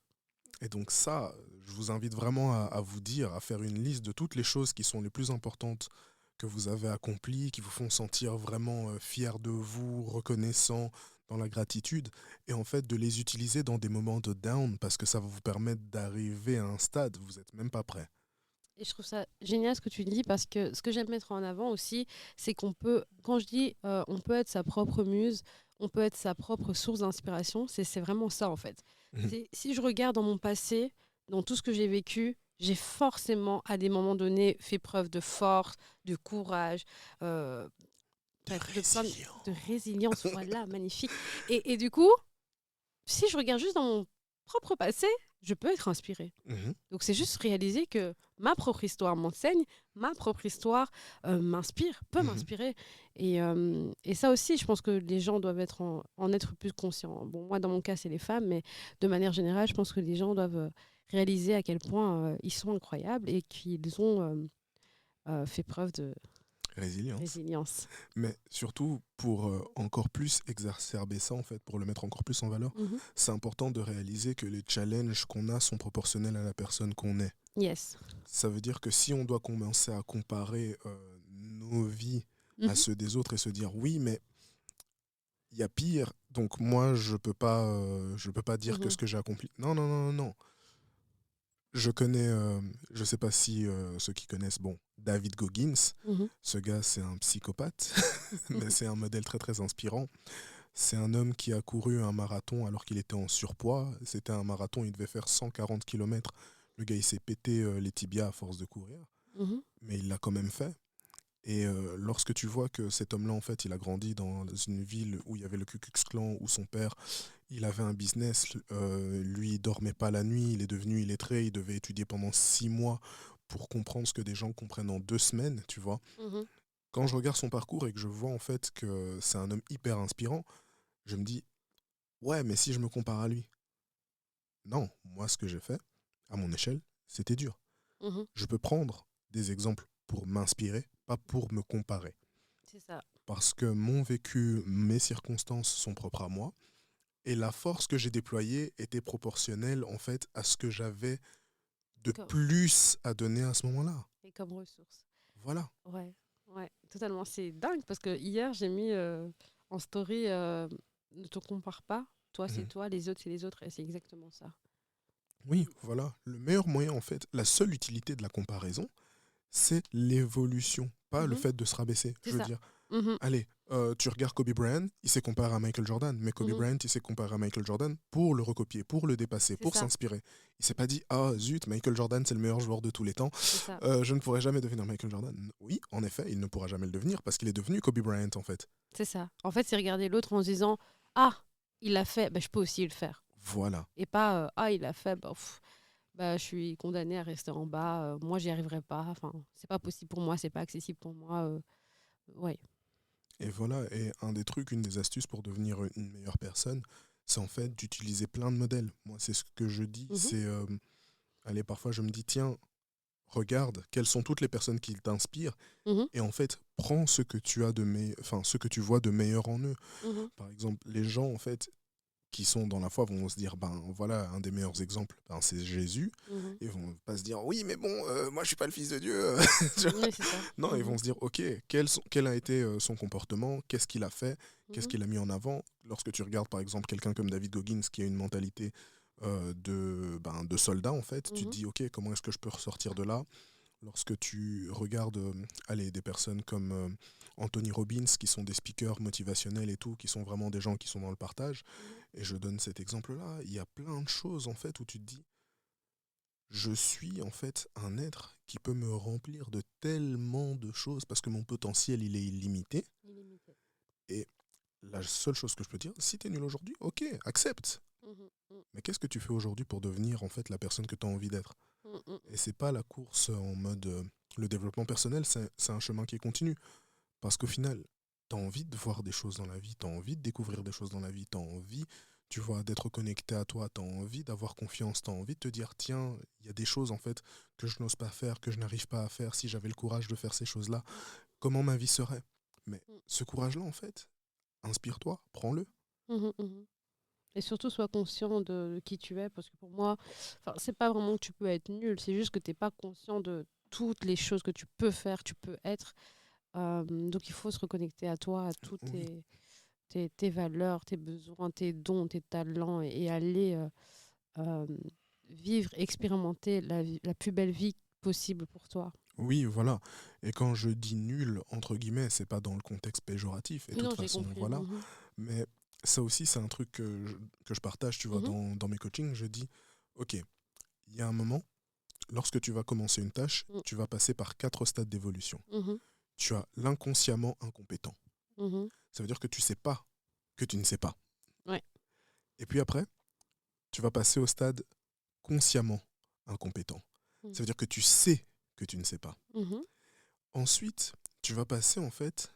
A: Et donc ça, je vous invite vraiment à vous dire, à faire une liste de toutes les choses qui sont les plus importantes que vous avez accomplies, qui vous font sentir vraiment fier de vous, reconnaissant dans la gratitude, et en fait de les utiliser dans des moments de down, parce que ça va vous permettre d'arriver à un stade, où vous n'êtes même pas prêt.
B: Et je trouve ça génial ce que tu dis, parce que ce que j'aime mettre en avant aussi, c'est qu'on peut, quand je dis on peut être sa propre muse, on peut être sa propre source d'inspiration, c'est vraiment ça en fait.
A: Mhm.
B: Si je regarde dans mon passé, dans tout ce que j'ai vécu, j'ai forcément à des moments donnés fait preuve de force, de courage, euh,
A: De
B: bref,
A: résilient.
B: de résilience, voilà, magnifique. Et du coup, si je regarde juste dans mon propre passé, je peux être inspirée.
A: Mhm.
B: Donc c'est juste réaliser que ma propre histoire m'enseigne, ma propre histoire m'inspire, peut
A: Mhm.
B: m'inspirer. Et ça aussi, je pense que les gens doivent en être plus conscients. Bon, moi, dans mon cas, c'est les femmes, mais de manière générale, je pense que les gens doivent réaliser à quel point ils sont incroyables et qu'ils ont fait preuve de
A: Résilience.
B: résilience.
A: Mais surtout, pour encore plus exacerber ça, en fait, pour le mettre encore plus en valeur,
B: Mhm.
A: c'est important de réaliser que les challenges qu'on a sont proportionnels à la personne qu'on est.
B: Yes.
A: Ça veut dire que si on doit commencer à comparer nos vies à
B: Mhm.
A: ceux des autres et se dire oui, mais il y a pire, donc moi je peux pas dire que
B: Mhm.
A: ce que j'ai accompli. Non, non, non, non, non. Je connais, je sais pas si ceux qui connaissent, bon, David Goggins.
B: Mhm.
A: Ce gars, c'est un psychopathe, mais c'est un modèle très très inspirant. C'est un homme qui a couru un marathon alors qu'il était en surpoids. C'était un marathon, il devait faire 140 km. Le gars, il s'est pété les tibias à force de courir,
B: Mhm.
A: mais il l'a quand même fait. Et lorsque tu vois que cet homme-là, en fait, il a grandi dans une ville où il y avait le Ku Klux Klan, où son père, il avait un business, lui, il dormait pas la nuit, il est devenu illettré, il devait étudier pendant 6 mois pour comprendre ce que des gens comprennent en 2 semaines, tu vois.
B: Mhm.
A: Quand je regarde son parcours et que je vois en fait que c'est un homme hyper inspirant, je me dis, ouais, mais si je me compare à lui, non, moi ce que j'ai fait, à mon échelle, c'était dur.
B: Mhm.
A: Je peux prendre des exemples pour m'inspirer, pas pour me comparer.
B: C'est ça.
A: Parce que mon vécu, mes circonstances sont propres à moi, et la force que j'ai déployée était proportionnelle en fait à ce que j'avais de
B: Comme-
A: plus à donner à ce moment-là.
B: Et comme ressource.
A: Voilà.
B: Ouais, ouais, totalement. C'est dingue parce que hier, j'ai mis en story ne te compare pas. Toi, c'est
A: Mhm.
B: toi, les autres, c'est les autres. Et c'est exactement ça.
A: Oui, voilà. Le meilleur moyen, en fait, la seule utilité de la comparaison, c'est l'évolution, pas le
B: Mhm.
A: fait de se rabaisser.
B: C'est
A: Je veux
B: ça.
A: dire,
B: Mhm.
A: allez, tu regardes Kobe Bryant, il s'est comparé à Michael Jordan, mais Kobe
B: Mhm.
A: Bryant, il s'est comparé à Michael Jordan pour le recopier, pour le dépasser,
B: C'est
A: pour
B: ça.
A: s'inspirer. Il s'est pas dit, ah zut, Michael Jordan, c'est le meilleur joueur de tous les temps,
B: C'est ça.
A: je ne pourrai jamais devenir Michael Jordan. Oui, en effet, il ne pourra jamais le devenir parce qu'il est devenu Kobe Bryant, en fait.
B: C'est ça. En fait, c'est regarder l'autre en se disant ah, il l'a fait, bah, je peux aussi le faire.
A: Voilà.
B: Et pas ah, il l'a fait, bah, bah, je suis condamnée à rester en bas. Moi, j'y arriverai pas. Enfin, c'est pas possible pour moi, c'est pas accessible pour moi. Ouais.
A: Et voilà, et un des trucs, une des astuces pour devenir une meilleure personne, c'est en fait d'utiliser plein de modèles. Moi, c'est ce que je dis,
B: Mhm.
A: c'est, allez, parfois je me dis, tiens, regarde quelles sont toutes les personnes qui t'inspirent,
B: Mhm.
A: et en fait, prends ce que tu as enfin, ce que tu vois de meilleur en eux.
B: Mhm.
A: Par exemple, les gens, en fait, qui sont dans la foi vont se dire, ben voilà, un des meilleurs exemples, ben, c'est Jésus.
B: Mhm.
A: Ils vont pas se dire, oui, mais bon, moi je suis pas le fils de Dieu. Tu vois.
B: Oui, c'est ça.
A: Non, ils
B: Mhm.
A: vont se dire, ok, quel a été son comportement, qu'est-ce qu'il a fait, qu'est-ce
B: Mhm.
A: qu'il a mis en avant. Lorsque tu regardes par exemple quelqu'un comme David Goggins qui a une mentalité de soldat, en fait, tu te
B: Mhm.
A: dis, ok, comment est-ce que je peux ressortir de là. Lorsque tu regardes allez, des personnes comme Anthony Robbins, qui sont des speakers motivationnels et tout, qui sont vraiment des gens qui sont dans le partage,
B: Mhm.
A: et je donne cet exemple-là, il y a plein de choses en fait où tu te dis, je suis en fait un être qui peut me remplir de tellement de choses parce que mon potentiel il est illimité.
B: Illimité.
A: Et la seule chose que je peux dire, si tu es nul aujourd'hui, ok, accepte.
B: Mhm. Mhm.
A: Mais qu'est-ce que tu fais aujourd'hui pour devenir en fait la personne que tu as envie d'être?
B: Mhm.
A: Et c'est pas la course en mode le développement personnel, c'est un chemin qui est continu. Parce qu'au final, tu as envie de voir des choses dans la vie, tu as envie de découvrir des choses dans la vie, tu as envie, tu vois, d'être connecté à toi, tu as envie d'avoir confiance, tu as envie de te dire, tiens, il y a des choses en fait que je n'ose pas faire, que je n'arrive pas à faire. Si j'avais le courage de faire ces choses-là, comment ma vie serait? Mais
B: Mhm.
A: ce courage-là, en fait, inspire-toi, prends-le.
B: Mhm. Mhm. Et surtout, sois conscient de qui tu es, parce que pour moi, enfin, c'est pas vraiment que tu peux être nul, c'est juste que tu n'es pas conscient de toutes les choses que tu peux faire, tu peux être. Donc, il faut se reconnecter à toi, à toutes
A: Oui,
B: tes valeurs, tes besoins, tes dons, tes talents, et aller euh, vivre, expérimenter la plus belle vie possible pour toi.
A: oui, voilà. Et quand je dis nul, entre guillemets, c'est pas dans le contexte péjoratif. Et de toute
B: Non, j'ai
A: façon,
B: compris.
A: voilà.
B: Mhm.
A: Mais ça aussi, c'est un truc que je partage, tu vois,
B: Mhm.
A: dans mes coachings. Je dis, OK, il y a un moment, lorsque tu vas commencer une tâche,
B: Mhm.
A: tu vas passer par 4 stades d'évolution.
B: Mhm.
A: Tu as l'inconsciemment incompétent.
B: Mhm.
A: Ça veut dire que tu sais pas que tu ne sais pas.
B: Ouais.
A: Et puis après, tu vas passer au stade consciemment incompétent. Ça veut
B: Mhm.
A: dire que tu sais que tu ne sais pas.
B: Mhm.
A: Ensuite, tu vas passer en fait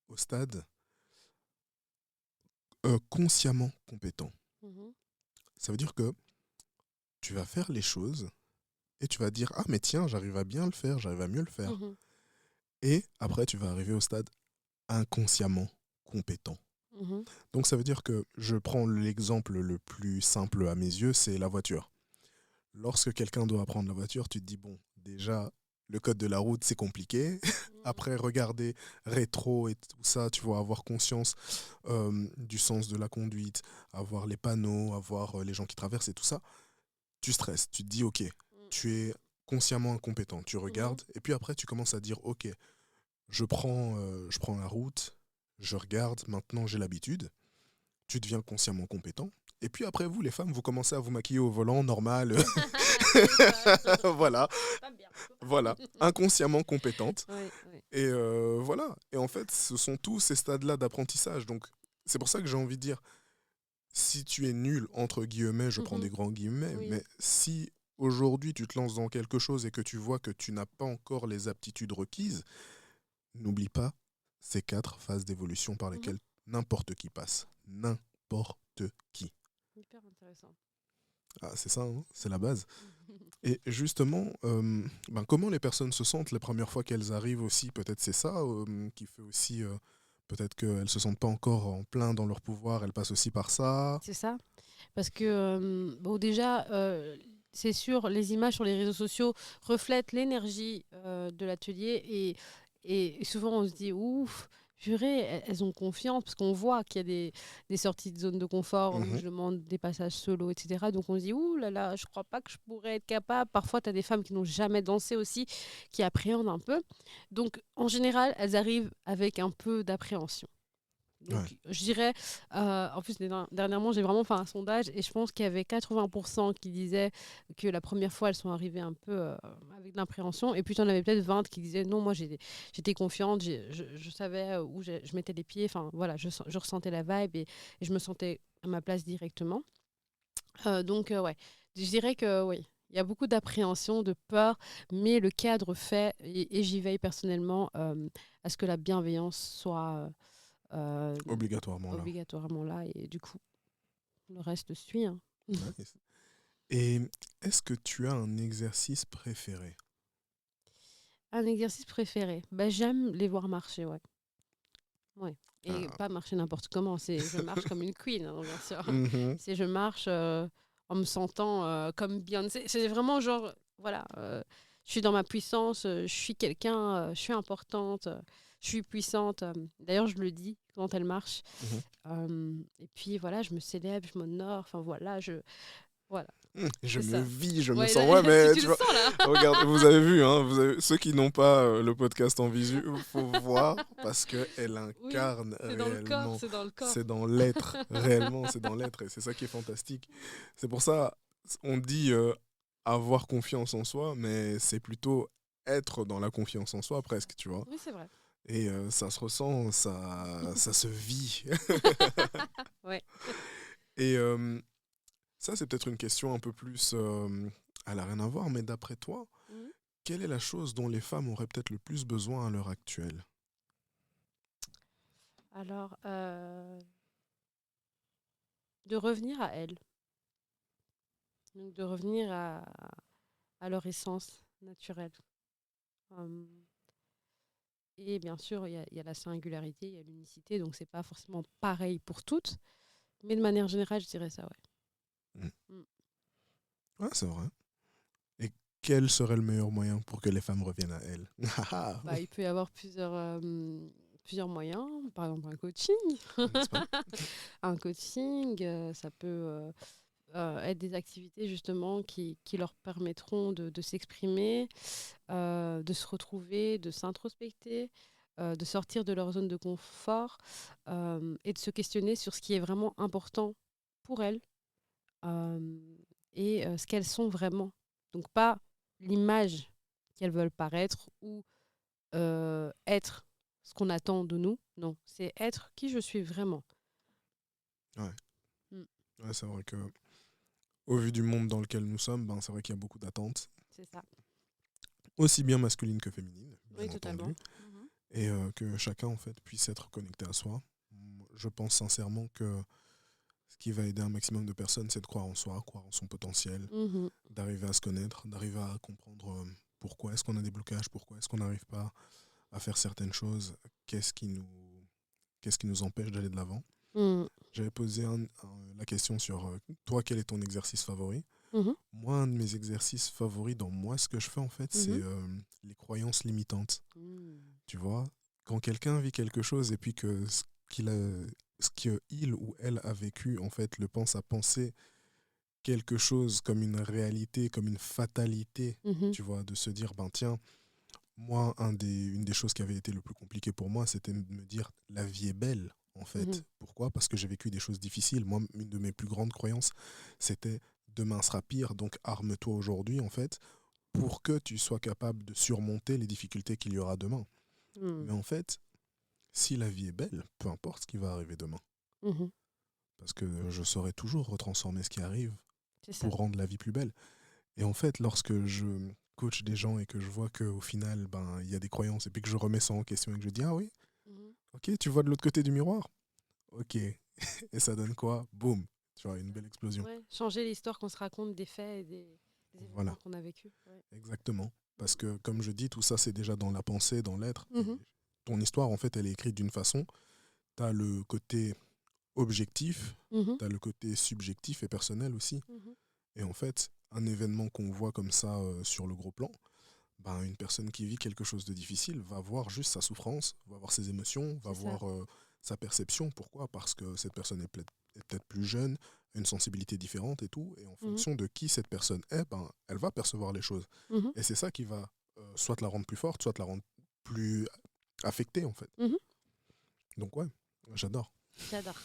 A: au stade consciemment compétent.
B: Mhm.
A: Ça veut dire que tu vas faire les choses et tu vas dire, ah mais tiens, j'arrive à bien le faire, j'arrive à mieux le faire.
B: Mhm.
A: Et après, tu vas arriver au stade inconsciemment compétent.
B: Mhm.
A: Donc ça veut dire que je prends l'exemple le plus simple à mes yeux, c'est la voiture. Lorsque quelqu'un doit apprendre la voiture, tu te dis, bon, déjà, le code de la route, c'est compliqué.
B: Mhm.
A: Après, regarder rétro et tout ça, tu vas avoir conscience du sens de la conduite, avoir les panneaux, avoir les gens qui traversent et tout ça. Tu stresses, tu te dis, ok, tu es consciemment incompétent. Tu
B: Mhm.
A: regardes et puis après, tu commences à dire, ok, je prends la route, je regarde, maintenant j'ai l'habitude. Tu deviens consciemment compétent. Et puis après, vous, les femmes, vous commencez à vous maquiller au volant, normal.
B: C'est ça.
A: Voilà,
B: Pas bien.
A: voilà, inconsciemment compétente.
B: Oui, oui.
A: Et voilà. Et en fait, ce sont tous ces stades-là d'apprentissage. Donc, c'est pour ça que j'ai envie de dire, si tu es nul, entre guillemets, je prends
B: Mhm.
A: des grands guillemets,
B: Oui.
A: mais si aujourd'hui tu te lances dans quelque chose et que tu vois que tu n'as pas encore les aptitudes requises, n'oublie pas ces 4 phases d'évolution par
B: Mhm.
A: lesquelles n'importe qui passe. N'importe qui.
B: Hyper intéressant.
A: Ah, c'est ça, hein, c'est la base. Et justement, comment les personnes se sentent les premières fois qu'elles arrivent aussi, peut-être c'est ça qui fait aussi, peut-être qu'elles se sentent pas encore en plein dans leur pouvoir, elles passent aussi par ça.
B: C'est ça. Parce que, bon, déjà, c'est sûr, les images sur les réseaux sociaux reflètent l'énergie de l'atelier et souvent on se dit, ouf, purée, elles ont confiance parce qu'on voit qu'il y a des sorties de zone de confort où
A: Mhm.
B: je demande des passages solo, etc. Donc on se dit, ouh là là, je crois pas que je pourrais être capable. Parfois, tu as des femmes qui n'ont jamais dansé aussi, qui appréhendent un peu. Donc en général, elles arrivent avec un peu d'appréhension.
A: Ouais.
B: Donc, je dirais, en plus, dernièrement, j'ai vraiment fait un sondage et je pense qu'il y avait 80% qui disaient que la première fois, elles sont arrivées un peu avec de l'appréhension. Et puis, il y en avait peut-être 20 qui disaient non, moi, j'étais confiante, je savais où je mettais les pieds. Enfin, voilà, je ressentais la vibe et je me sentais à ma place directement. Ouais, je dirais que oui. Il y a beaucoup d'appréhension, de peur, mais le cadre fait, et j'y veille personnellement, à ce que la bienveillance soit euh,
A: Obligatoirement là.
B: obligatoirement là et du coup le reste suit, hein.
A: Nice. Et est-ce que tu as un exercice préféré?
B: Un exercice préféré, bah, j'aime les voir marcher, ouais. Ouais. Et
A: Ah.
B: pas marcher n'importe comment, c'est je marche comme une queen, hein, bien sûr.
A: Mhm.
B: C'est je marche en me sentant comme Beyoncé. C'est vraiment genre, voilà, je suis dans ma puissance, je suis quelqu'un, je suis importante, je suis puissante. D'ailleurs, je le dis quand elle marche.
A: Mhm.
B: Et puis voilà, je me célèbre, je m'honore, enfin voilà, voilà,
A: Je
B: c'est
A: me
B: ça.
A: vis, je me
B: Ouais,
A: sens. Ouais,
B: tu,
A: mais
B: tu
A: tu
B: le
A: vois,
B: sens là.
A: regarde, vous avez vu, hein, ceux qui n'ont pas le podcast en visu, il faut voir parce qu'elle
B: Oui,
A: incarne
B: c'est dans le corps,
A: réellement.
B: c'est dans le corps.
A: C'est dans l'être, réellement, c'est dans l'être. Et c'est ça qui est fantastique. C'est pour ça, on dit avoir confiance en soi, mais c'est plutôt être dans la confiance en soi, presque, tu vois.
B: Oui, c'est vrai.
A: Et ça se ressent, ça se vit.
B: Ouais.
A: Et ça, c'est peut-être une question un peu plus. Elle n'a rien à voir, mais d'après toi,
B: Mhm.
A: quelle est la chose dont les femmes auraient peut-être le plus besoin à l'heure actuelle?
B: Alors, de revenir à elles, donc de revenir à leur essence naturelle. Euh, et bien sûr, il y a la singularité, il y a l'unicité, donc c'est pas forcément pareil pour toutes, mais de manière générale, je dirais ça, ouais.
A: Mm.
B: Mm.
A: Ouais, c'est vrai. Et quel serait le meilleur moyen pour que les femmes reviennent à elles? Ah,
B: Bah, il peut y avoir plusieurs moyens, par exemple un coaching.
A: n'est-ce pas?
B: Un coaching, ça peut être des activités justement qui leur permettront de s'exprimer, de se retrouver, de s'introspecter, de sortir de leur zone de confort et de se questionner sur ce qui est vraiment important pour elles euh, et ce qu'elles sont vraiment. Donc pas l'image qu'elles veulent paraître ou être ce qu'on attend de nous. Non, c'est être qui je suis vraiment.
A: Ouais.
B: Mm,
A: Ouais, c'est vrai que au vu du monde dans lequel nous sommes, ben, c'est vrai qu'il y a beaucoup d'attentes,
B: c'est ça.
A: aussi bien masculines que féminines,
B: Oui,
A: bien
B: totalement.
A: entendu, et que chacun en fait puisse être connecté à soi. Je pense sincèrement que ce qui va aider un maximum de personnes, c'est de croire en soi, croire en son potentiel,
B: Mhm.
A: d'arriver à se connaître, d'arriver à comprendre pourquoi est-ce qu'on a des blocages, pourquoi est-ce qu'on n'arrive pas à faire certaines choses, qu'est-ce qui nous, qu'est-ce qui nous empêche d'aller de l'avant.
B: Mhm.
A: J'avais posé la question sur toi, quel est ton exercice favori?
B: Mhm.
A: Moi, un de mes exercices favoris dans moi, ce que je fais en fait, c'est
B: Mhm.
A: les croyances limitantes.
B: Mhm.
A: Tu vois, quand quelqu'un vit quelque chose et puis que ce qu'il ou elle a vécu, en fait, le pense à penser quelque chose comme une réalité, comme une fatalité,
B: Mhm.
A: tu vois, de se dire, ben tiens, moi, une des choses qui avait été le plus compliqué pour moi, c'était de me dire, la vie est belle, en
B: Mhm.
A: fait. Pourquoi? Parce que j'ai vécu des choses difficiles. Moi, une de mes plus grandes croyances, c'était demain sera pire, donc arme-toi aujourd'hui, en fait, pour que tu sois capable de surmonter les difficultés qu'il y aura demain.
B: Mhm.
A: Mais en fait, si la vie est belle, peu importe ce qui va arriver demain.
B: Mhm.
A: Parce que je saurai toujours retransformer ce qui arrive
B: C'est ça.
A: pour rendre la vie plus belle. Et en fait, lorsque je coach des gens et que je vois qu'au final, ben, il y a des croyances et puis que je remets ça en question et que je dis, ah oui,
B: Mhm.
A: ok, tu vois de l'autre côté du miroir? Ok. Et ça donne quoi? Boum. Tu vois, une belle explosion.
B: Ouais, changer l'histoire qu'on se raconte des faits et des événements
A: Voilà,
B: qu'on a vécus. Ouais.
A: exactement. Parce que, comme je dis, tout ça, c'est déjà dans la pensée, dans l'être. Et
B: Mhm.
A: ton histoire, en fait, elle est écrite d'une façon. Tu as le côté objectif,
B: Mhm.
A: tu as le côté subjectif et personnel aussi.
B: Mhm.
A: Et en fait, un événement qu'on voit comme ça sur le gros plan, ben, une personne qui vit quelque chose de difficile va voir juste sa souffrance, va voir ses émotions, va
B: C'est ça.
A: voir sa perception. Pourquoi? Parce que cette personne est peut-être plus jeune, a une sensibilité différente et tout. Et en
B: Mhm.
A: fonction de qui cette personne est, ben, elle va percevoir les choses.
B: Mhm.
A: Et c'est ça qui va soit la rendre plus forte, soit la rendre plus affectée, en fait.
B: Mhm.
A: Donc ouais, j'adore.
B: J'adore.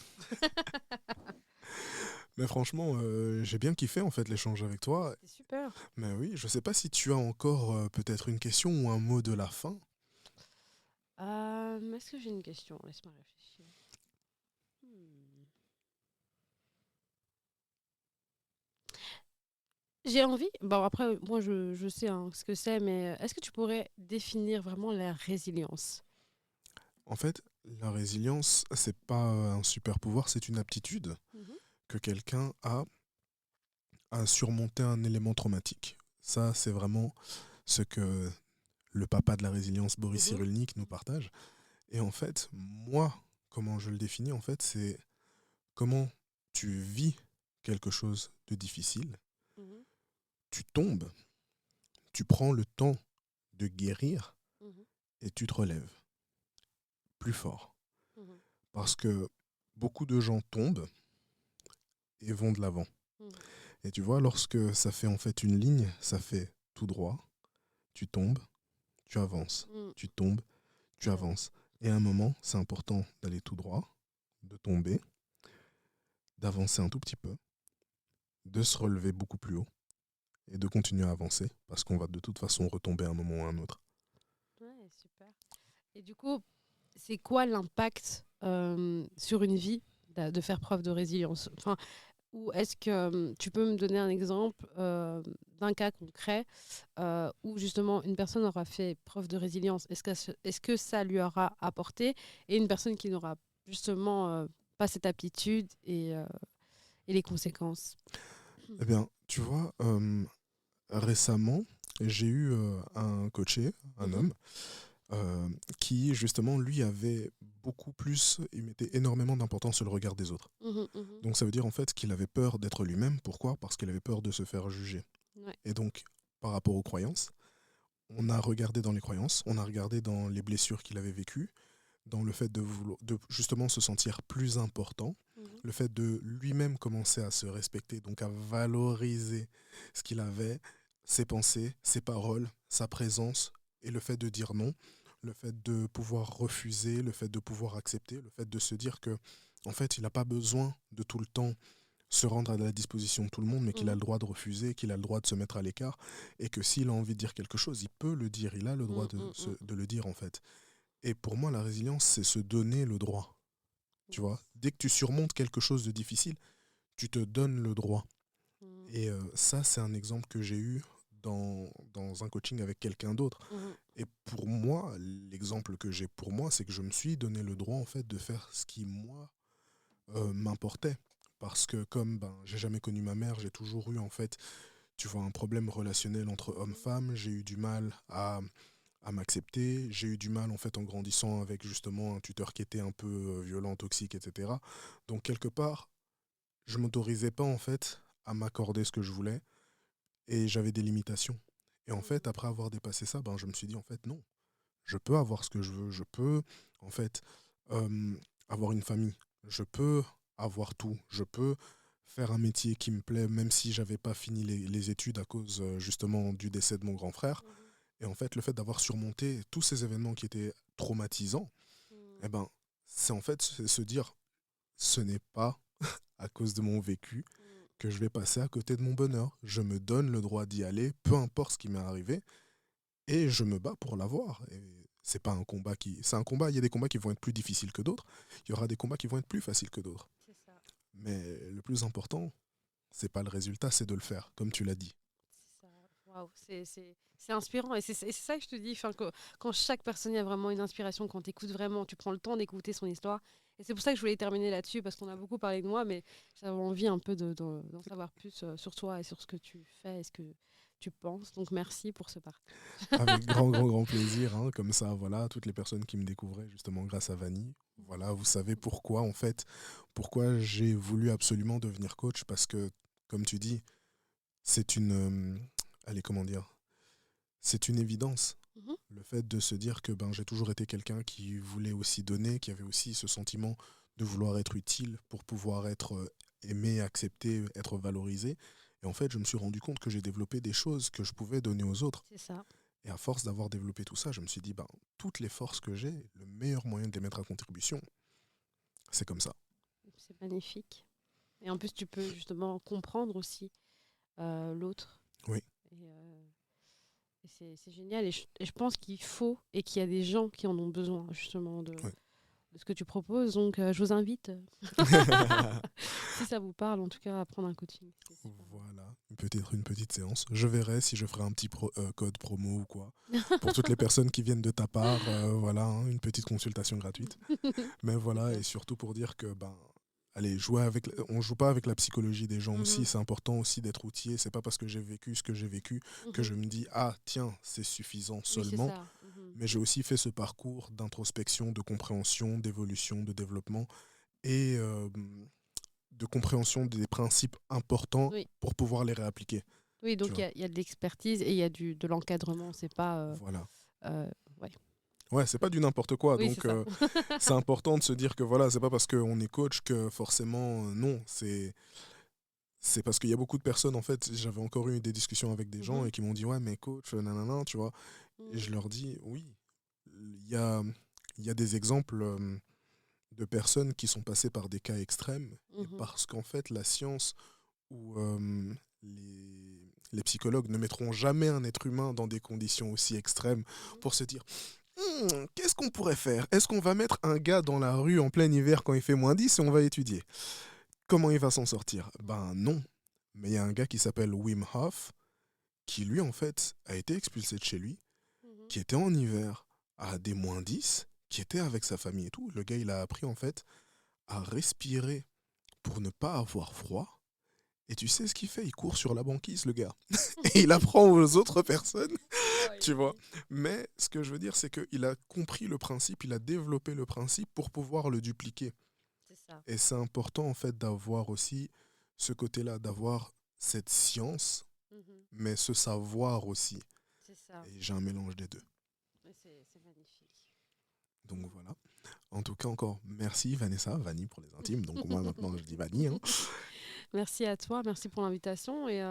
A: Mais franchement, j'ai bien kiffé en fait l'échange avec toi.
B: C'était super.
A: Mais oui, je sais pas si tu as encore peut-être une question ou un mot de la fin.
B: Est-ce que j'ai une question? Laisse-moi réfléchir. Hmm. J'ai envie, bon après, moi je sais hein, ce que c'est, mais est-ce que tu pourrais définir vraiment la résilience?
A: En fait, la résilience, c'est pas un super pouvoir, c'est une aptitude
B: Mhm.
A: que quelqu'un a à surmonter un élément traumatique. Ça, c'est vraiment ce que le papa de la résilience, Boris
B: Mhm.
A: Cyrulnik, nous partage. Et en fait, moi, comment je le définis, en fait, c'est comment tu vis quelque chose de difficile,
B: Mhm.
A: tu tombes, tu prends le temps de guérir
B: Mhm.
A: et tu te relèves plus fort.
B: Mhm.
A: Parce que beaucoup de gens tombent et vont de l'avant.
B: Mhm.
A: Et tu vois, lorsque ça fait en fait une ligne, ça fait tout droit, tu tombes, tu avances,
B: Mhm.
A: tu tombes, tu
B: C'est ça.
A: avances. Et à un moment, c'est important d'aller tout droit, de tomber, d'avancer un tout petit peu, de se relever beaucoup plus haut et de continuer à avancer parce qu'on va de toute façon retomber à un moment ou à un autre.
B: Ouais, super. Et du coup, c'est quoi l'impact sur une vie de faire preuve de résilience? Enfin, ou est-ce que tu peux me donner un exemple d'un cas concret où justement une personne aura fait preuve de résilience? Est-ce que ça lui aura apporté et une personne qui n'aura justement pas cette aptitude et les conséquences?
A: Eh bien, tu vois, récemment, j'ai eu un coaché, un
B: Mhm.
A: homme, euh, qui justement, lui, avait beaucoup plus, il mettait énormément d'importance sur le regard des autres.
B: Mhm. Mhm.
A: Donc ça veut dire en fait qu'il avait peur d'être lui-même. Pourquoi? Parce qu'il avait peur de se faire juger.
B: Ouais.
A: Et donc, par rapport aux croyances, on a regardé dans les croyances, on a regardé dans les blessures qu'il avait vécues, dans le fait de justement se sentir plus important,
B: Mhm.
A: le fait de lui-même commencer à se respecter, donc à valoriser ce qu'il avait, ses pensées, ses paroles, sa présence, et le fait de dire non, le fait de pouvoir refuser, le fait de pouvoir accepter, le fait de se dire que en fait, il n'a pas besoin de tout le temps se rendre à la disposition de tout le monde, mais qu'il a
B: Mhm.
A: le droit de refuser, qu'il a le droit de se mettre à l'écart, et que s'il a envie de dire quelque chose, il peut le dire, il a le droit
B: Mhm. Mhm.
A: de le dire en fait. Et pour moi, la résilience, c'est se donner le droit. Tu vois,
B: Yes.
A: dès que tu surmontes quelque chose de difficile, tu te donnes le droit.
B: Mhm.
A: Et ça, c'est un exemple que j'ai eu dans un coaching avec quelqu'un d'autre.
B: Mhm.
A: Et pour moi, l'exemple que j'ai pour moi, c'est que je me suis donné le droit en fait de faire ce qui moi m'importait. Parce que comme ben, j'ai jamais connu ma mère, j'ai toujours eu en fait, tu vois, un problème relationnel entre hommes-femmes. J'ai eu du mal à m'accepter. J'ai eu du mal en fait en grandissant avec justement un tuteur qui était un peu violent, toxique, etc. Donc quelque part, je m'autorisais pas en fait à m'accorder ce que je voulais et j'avais des limitations. Et en fait,
B: Mhm.
A: après avoir dépassé ça, ben, je me suis dit en fait non, je peux avoir ce que je veux, je peux en fait euh, avoir une famille, je peux avoir tout, je peux faire un métier qui me plaît même si j'avais pas fini les études à cause justement du décès de mon grand frère.
B: Mhm.
A: Et en fait, le fait d'avoir surmonté tous ces événements qui étaient traumatisants,
B: Mhm.
A: eh ben, c'est en fait se dire, ce n'est pas à cause de mon vécu
B: Mhm.
A: que je vais passer à côté de mon bonheur. Je me donne le droit d'y aller, peu importe ce qui m'est arrivé, et je me bats pour l'avoir. Et c'est pas un combat qui, c'est un combat. Il y a des combats qui vont être plus difficiles que d'autres. Il y aura des combats qui vont être plus faciles que d'autres.
B: C'est ça.
A: Mais le plus important, c'est pas le résultat, c'est de le faire, comme tu l'as dit.
B: C'est ça. Waouh, c'est inspirant et c'est ça que je te dis. Enfin, quand chaque personne a vraiment une inspiration, quand tu écoutes vraiment, tu prends le temps d'écouter son histoire. Et c'est pour ça que je voulais terminer là-dessus parce qu'on a beaucoup parlé de moi, mais j'avais envie un peu d'en savoir plus sur toi et sur ce que tu fais et ce que tu penses. Donc merci pour ce partage.
A: Avec grand, grand, grand plaisir. Hein. Comme ça, voilà, toutes les personnes qui me découvraient justement grâce à Vanny, voilà, vous savez pourquoi, en fait, pourquoi j'ai voulu absolument devenir coach. Parce que, comme tu dis, c'est allez, comment dire, c'est une évidence.
B: Mhm.
A: Le fait de se dire que j'ai toujours été quelqu'un qui voulait aussi donner, qui avait aussi ce sentiment de vouloir être utile pour pouvoir être aimé, accepté, être valorisé. Et en fait, je me suis rendu compte que j'ai développé des choses que je pouvais donner aux autres.
B: C'est ça.
A: Et à force d'avoir développé tout ça, je me suis dit, toutes les forces que j'ai, le meilleur moyen de les mettre à contribution, c'est comme ça.
B: C'est magnifique. Et en plus, tu peux justement comprendre aussi l'autre.
A: Oui.
B: Et c'est génial. Et je pense qu'il faut et qu'il y a des gens qui en ont besoin justement de ce que tu proposes. Donc, je vous invite, si ça vous parle, en tout cas, à prendre un coaching.
A: Voilà, peut-être une petite séance. Je verrai si je ferai un petit code promo ou quoi. Pour toutes les personnes qui viennent de ta part, voilà, hein, une petite consultation gratuite. Mais voilà, et surtout pour dire que, allez, on joue pas avec la psychologie des gens aussi. C'est important aussi d'être outillé. C'est pas parce que j'ai vécu ce que j'ai vécu que je me dis, ah, tiens, c'est suffisant seulement.
B: Oui, c'est ça.
A: Mais j'ai aussi fait ce parcours d'introspection, de compréhension, d'évolution, de développement et de compréhension des principes importants pour pouvoir les réappliquer.
B: Oui, donc il y a de l'expertise et il y a de l'encadrement. C'est pas...
A: voilà.
B: Ouais.
A: Ouais, c'est pas du n'importe quoi.
B: Oui,
A: donc, c'est important de se dire que voilà, c'est pas parce qu'on est coach que forcément, non. C'est parce qu'il y a beaucoup de personnes, en fait, j'avais encore eu des discussions avec des gens et qui m'ont dit, ouais, mais coach, nanana, tu vois. Et je leur dis, oui, il y a des exemples de personnes qui sont passées par des cas extrêmes. Et parce qu'en fait, la science ou les psychologues ne mettront jamais un être humain dans des conditions aussi extrêmes pour se dire, qu'est-ce qu'on pourrait faire ? Est-ce qu'on va mettre un gars dans la rue en plein hiver quand il fait -10 et on va étudier ? Comment il va s'en sortir ? Non. Mais il y a un gars qui s'appelle Wim Hof, qui lui, en fait, a été expulsé de chez lui, qui était en hiver à des -10, qui était avec sa famille et tout. Le gars, il a appris, en fait, à respirer pour ne pas avoir froid. Et tu sais ce qu'il fait ? Il court sur la banquise, le gars. Et il apprend aux autres personnes, tu vois. Mais ce que je veux dire, c'est qu'il a compris le principe, il a développé le principe pour pouvoir le dupliquer.
B: C'est ça.
A: Et c'est important, en fait, d'avoir aussi ce côté-là, d'avoir cette science, mais ce savoir aussi.
B: C'est ça.
A: Et j'ai un mélange des deux.
B: C'est magnifique.
A: Donc voilà. En tout cas, encore merci Vanessa, Vanny pour les intimes. Donc moi, maintenant, je dis Vanny. Hein.
B: Merci à toi, merci pour l'invitation. Et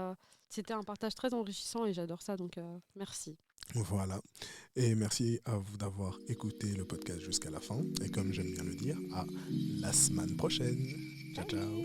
B: c'était un partage très enrichissant et j'adore ça, donc merci.
A: Voilà. Et merci à vous d'avoir écouté le podcast jusqu'à la fin. Et comme j'aime bien le dire, à la semaine prochaine. Ciao, ciao.